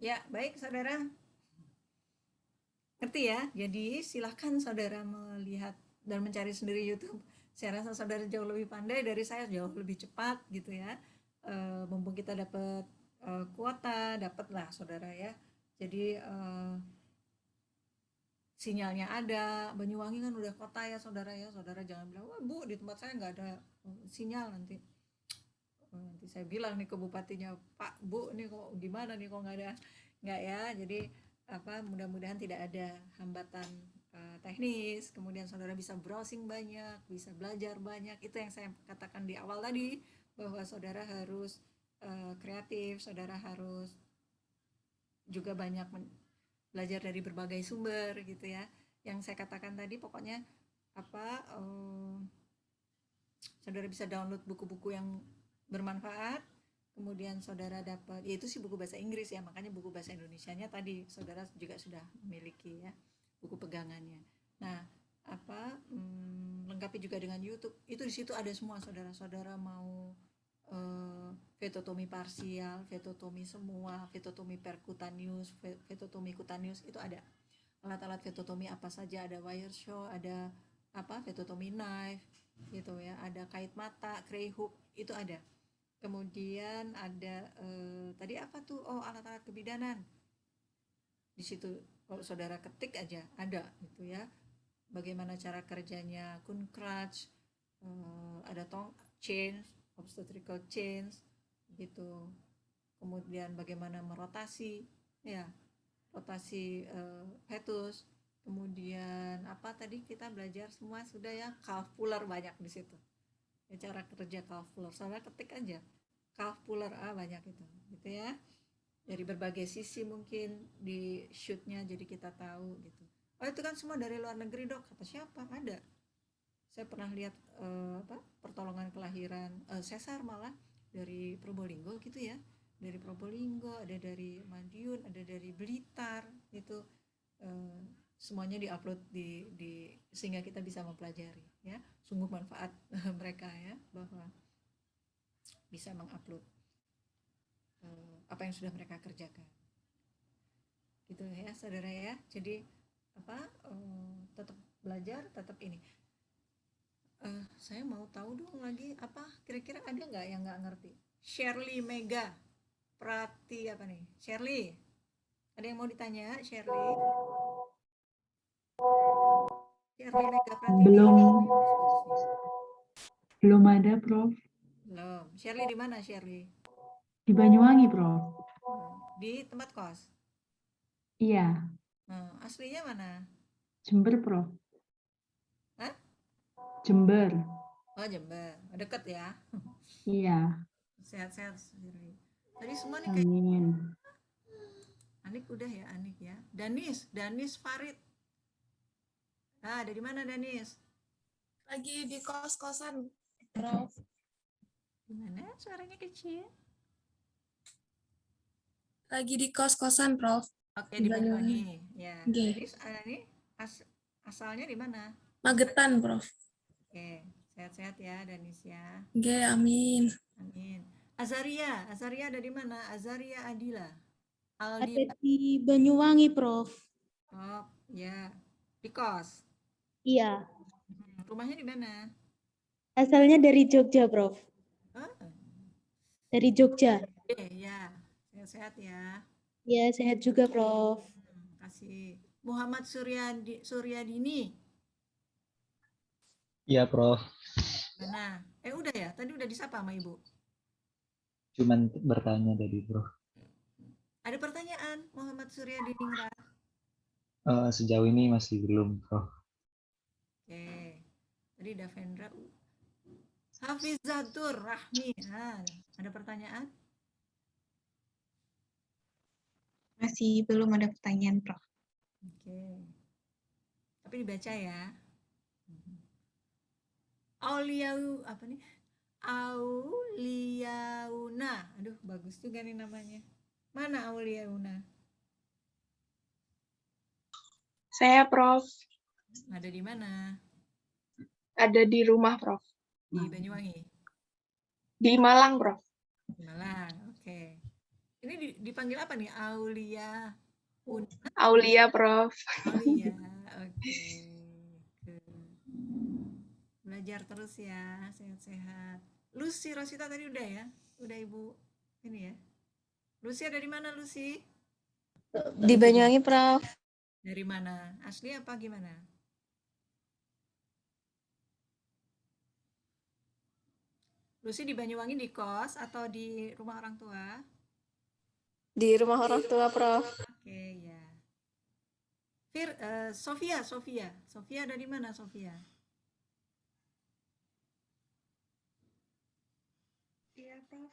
Ya, baik saudara. Ngerti ya? Jadi silahkan saudara melihat dan mencari sendiri YouTube. Saya rasa saudara jauh lebih pandai dari saya, jauh lebih cepat gitu ya. Mumpung kita dapat kuota, dapatlah saudara ya. Jadi sinyalnya ada. Banyuwangi kan udah kota ya saudara ya. Saudara jangan bilang, wah Bu di tempat saya nggak ada sinyal nanti. Nanti saya bilang nih ke bupatinya, Pak Bu nih kok gimana nih kok nggak ya. Jadi apa mudah-mudahan tidak ada hambatan teknis, kemudian saudara bisa browsing banyak, bisa belajar banyak. Itu yang saya katakan di awal tadi, bahwa saudara harus kreatif, saudara harus juga banyak belajar dari berbagai sumber gitu ya. Yang saya katakan tadi pokoknya apa saudara bisa download buku-buku yang bermanfaat, kemudian saudara dapat, yaitu sih buku bahasa Inggris ya, makanya buku bahasa Indonesianya tadi saudara juga sudah memiliki ya buku pegangannya. Nah apa lengkapi juga dengan YouTube, itu di situ ada semua saudara mau vetotomi parsial, vetotomi semua, vetotomi percutaneous, vetotomi cutaneous, itu ada alat-alat vetotomi apa saja, ada wire saw, ada apa vetotomi knife gitu ya, ada kait mata, cray hook, itu ada. Kemudian ada tadi apa tuh, oh alat-alat kebidanan di situ, kalau saudara ketik aja ada gitu ya, bagaimana cara kerjanya kun crutch, ada chains, obstetrical chains gitu, kemudian bagaimana merotasi ya, rotasi fetus, kemudian apa tadi kita belajar semua sudah ya, calf puller banyak di situ ya, cara kerja calf puller saudara ketik aja calf puller banyak itu gitu ya, dari berbagai sisi mungkin di shootnya, jadi kita tahu gitu. Oh itu kan semua dari luar negeri Dok, kata siapa? Ada, saya pernah lihat apa pertolongan kelahiran sesar malah dari Probolinggo gitu ya, dari Probolinggo, ada dari Madiun, ada dari Blitar gitu, semuanya diupload di sehingga kita bisa mempelajari ya, sungguh manfaat mereka ya, bahwa bisa mengupload apa yang sudah mereka kerjakan gitu ya saudara ya. Jadi apa tetap belajar, tetap ini Saya mau tahu dong lagi apa kira-kira ada nggak yang nggak ngerti? Shirley Mega Prati apa nih? Shirley, ada yang mau ditanya? Shirley, Shirley Mega Prati ini Belum, bagus nih. belum ada, Prof. Belum. Shirley di mana Shirley? Di Banyuwangi, Prof. Di tempat kos. Iya, Aslinya mana? Jember, Prof. Hah? Jember. Oh Jember, deket ya. Iya, Sehat-sehat Shirley. Tadi semua nih kayak amin. Anik udah ya Anik ya. Danis Farid. Ada di mana Danis? Lagi di kos-kosan, Prof. Gimana? Suaranya kecil. Lagi di kos-kosan, Prof. Oke, Di di Banyuwangi. Banyuwangi. Ya. Oke. Danis ini asalnya di mana? Magetan, Prof. Oke, sehat-sehat ya Danis ya. Oke, amin. Amin. Azaria ada di mana? Azaria Adila. Ada Aldi. di Banyuwangi, Prof. Oh, ya. Di kos. Iya, Rumahnya di mana? asalnya dari Jogja, Prof. Oh, Dari Jogja. ya. Sehat-sehat ya. Ya, sehat juga, Prof. Kasih. Muhammad Suryadini. Iya, Prof. Mana? Udah ya? Tadi udah disapa sama Ibu. Cuman bertanya tadi, Prof. Ada pertanyaan Muhammad Suryadiningrat. Sejauh ini masih belum, Prof. Oke. Tadi Davendra. Hafizatur Rahmi. Ada pertanyaan? Masih belum ada pertanyaan, Prof. Oke. Tapi dibaca ya. Auliau apa nih? Auliauna. Aduh, bagus juga nih namanya. Mana Auliauna? Saya, Prof. Ada di mana? Ada di rumah, Prof. Di Banyuwangi. Di Malang, Prof. Di Malang. Oke. Ini dipanggil apa nih? Aulia Aulia, Prof. Aulia. Oke. Belajar terus ya, sehat-sehat. Lucy Rosita tadi udah ya? Udah Ibu ini ya. Lucy ada di mana Lucy? Di Banyuwangi, Prof. Dari mana? Asli apa gimana? Lucy di Banyuwangi di kos atau di rumah orang tua? Di rumah orang tua, Prof. Oke, ya. Sofia ada di mana Sofia? Iya, Prof.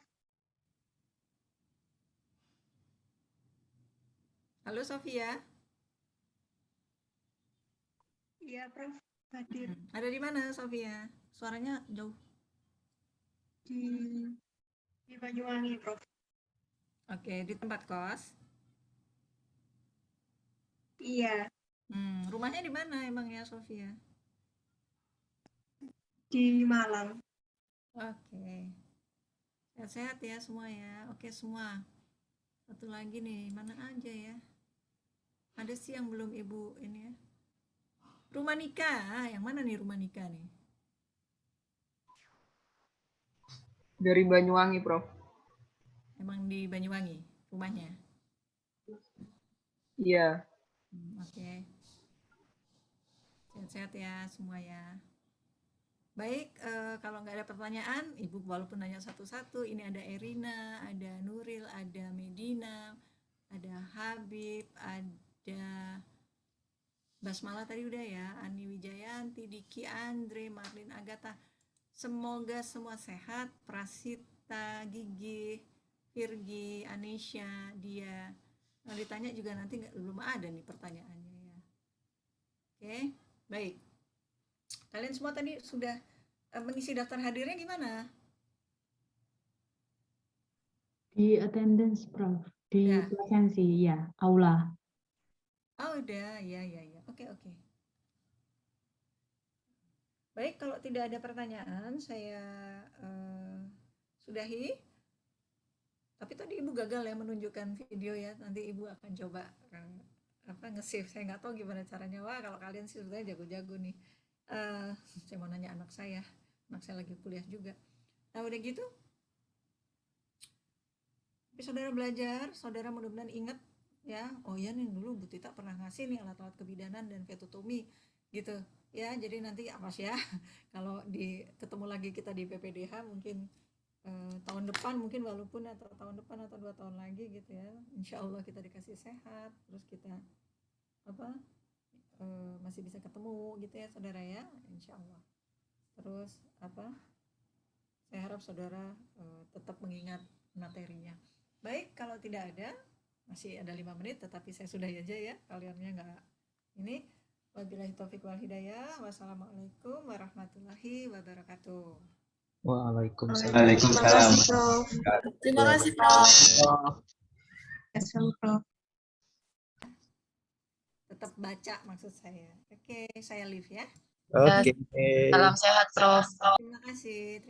Halo Sofia. Iya, Prof. Hadir Ada di mana Sofia? Suaranya jauh. di Banyuwangi, Prof. Oke, di tempat kos. Iya, Rumahnya di mana emang ya Sofia? di Malang. Oke. Sehat-sehat ya semua ya. Oke semua. Satu lagi nih, mana aja ya? Ada sih yang belum Ibu ini ya. Rumah nikah, yang mana nih rumah nikah nih? Dari Banyuwangi, Prof. Emang di Banyuwangi rumahnya? Iya. Oke. Sehat-sehat ya semua ya. Baik, kalau nggak ada pertanyaan, Ibu walaupun nanya satu-satu, ini ada Erina, ada Nuril, ada Medina, ada Habib, ada Basmala tadi udah ya, Ani Wijayanti, Diki Andre, Marlin Agatha. Semoga semua sehat, Prasita, Gigi, Virgi, Anisha, Dia. Kalau ditanya juga nanti belum ada nih pertanyaannya ya. Oke, baik. Kalian semua tadi sudah mengisi daftar hadirnya gimana? Di attendance, Prof. Di Ya. presensi, ya, aula. Oh udah, ya. Oke. Baik, kalau tidak ada pertanyaan, saya sudahi. Tapi tadi Ibu gagal ya menunjukkan video ya. Nanti Ibu akan coba nge-save. Saya nggak tahu gimana caranya. Wah, kalau kalian sih sebenarnya jago-jago nih. Saya mau nanya anak saya lagi kuliah juga. Nah udah gitu, tapi saudara belajar, saudara mudah-mudahan ingat ya, oh ya nih dulu Bu Tita pernah ngasih nih alat-alat kebidanan dan fetotomi gitu ya. Jadi nanti awas ya kalau ketemu lagi kita di PPDH mungkin tahun depan mungkin, walaupun atau tahun depan atau 2 tahun lagi gitu ya, insya Allah kita dikasih sehat, terus kita masih bisa ketemu gitu ya saudara ya, insya Allah. Terus saya harap saudara tetap mengingat materinya. Baik, kalau tidak ada, masih ada 5 menit, tetapi saya sudahi aja ya, kaliannya nggak ini. Wabillahi taufiq wal hidayah. Wassalamualaikum warahmatullahi wabarakatuh. Waalaikumsalam. Waalaikumsalam. Terima kasih, Prof. Assalamualaikum, Prof. Tetap baca maksud saya. Oke, saya leave ya. Oke. Salam sehat, Prof. Terima kasih.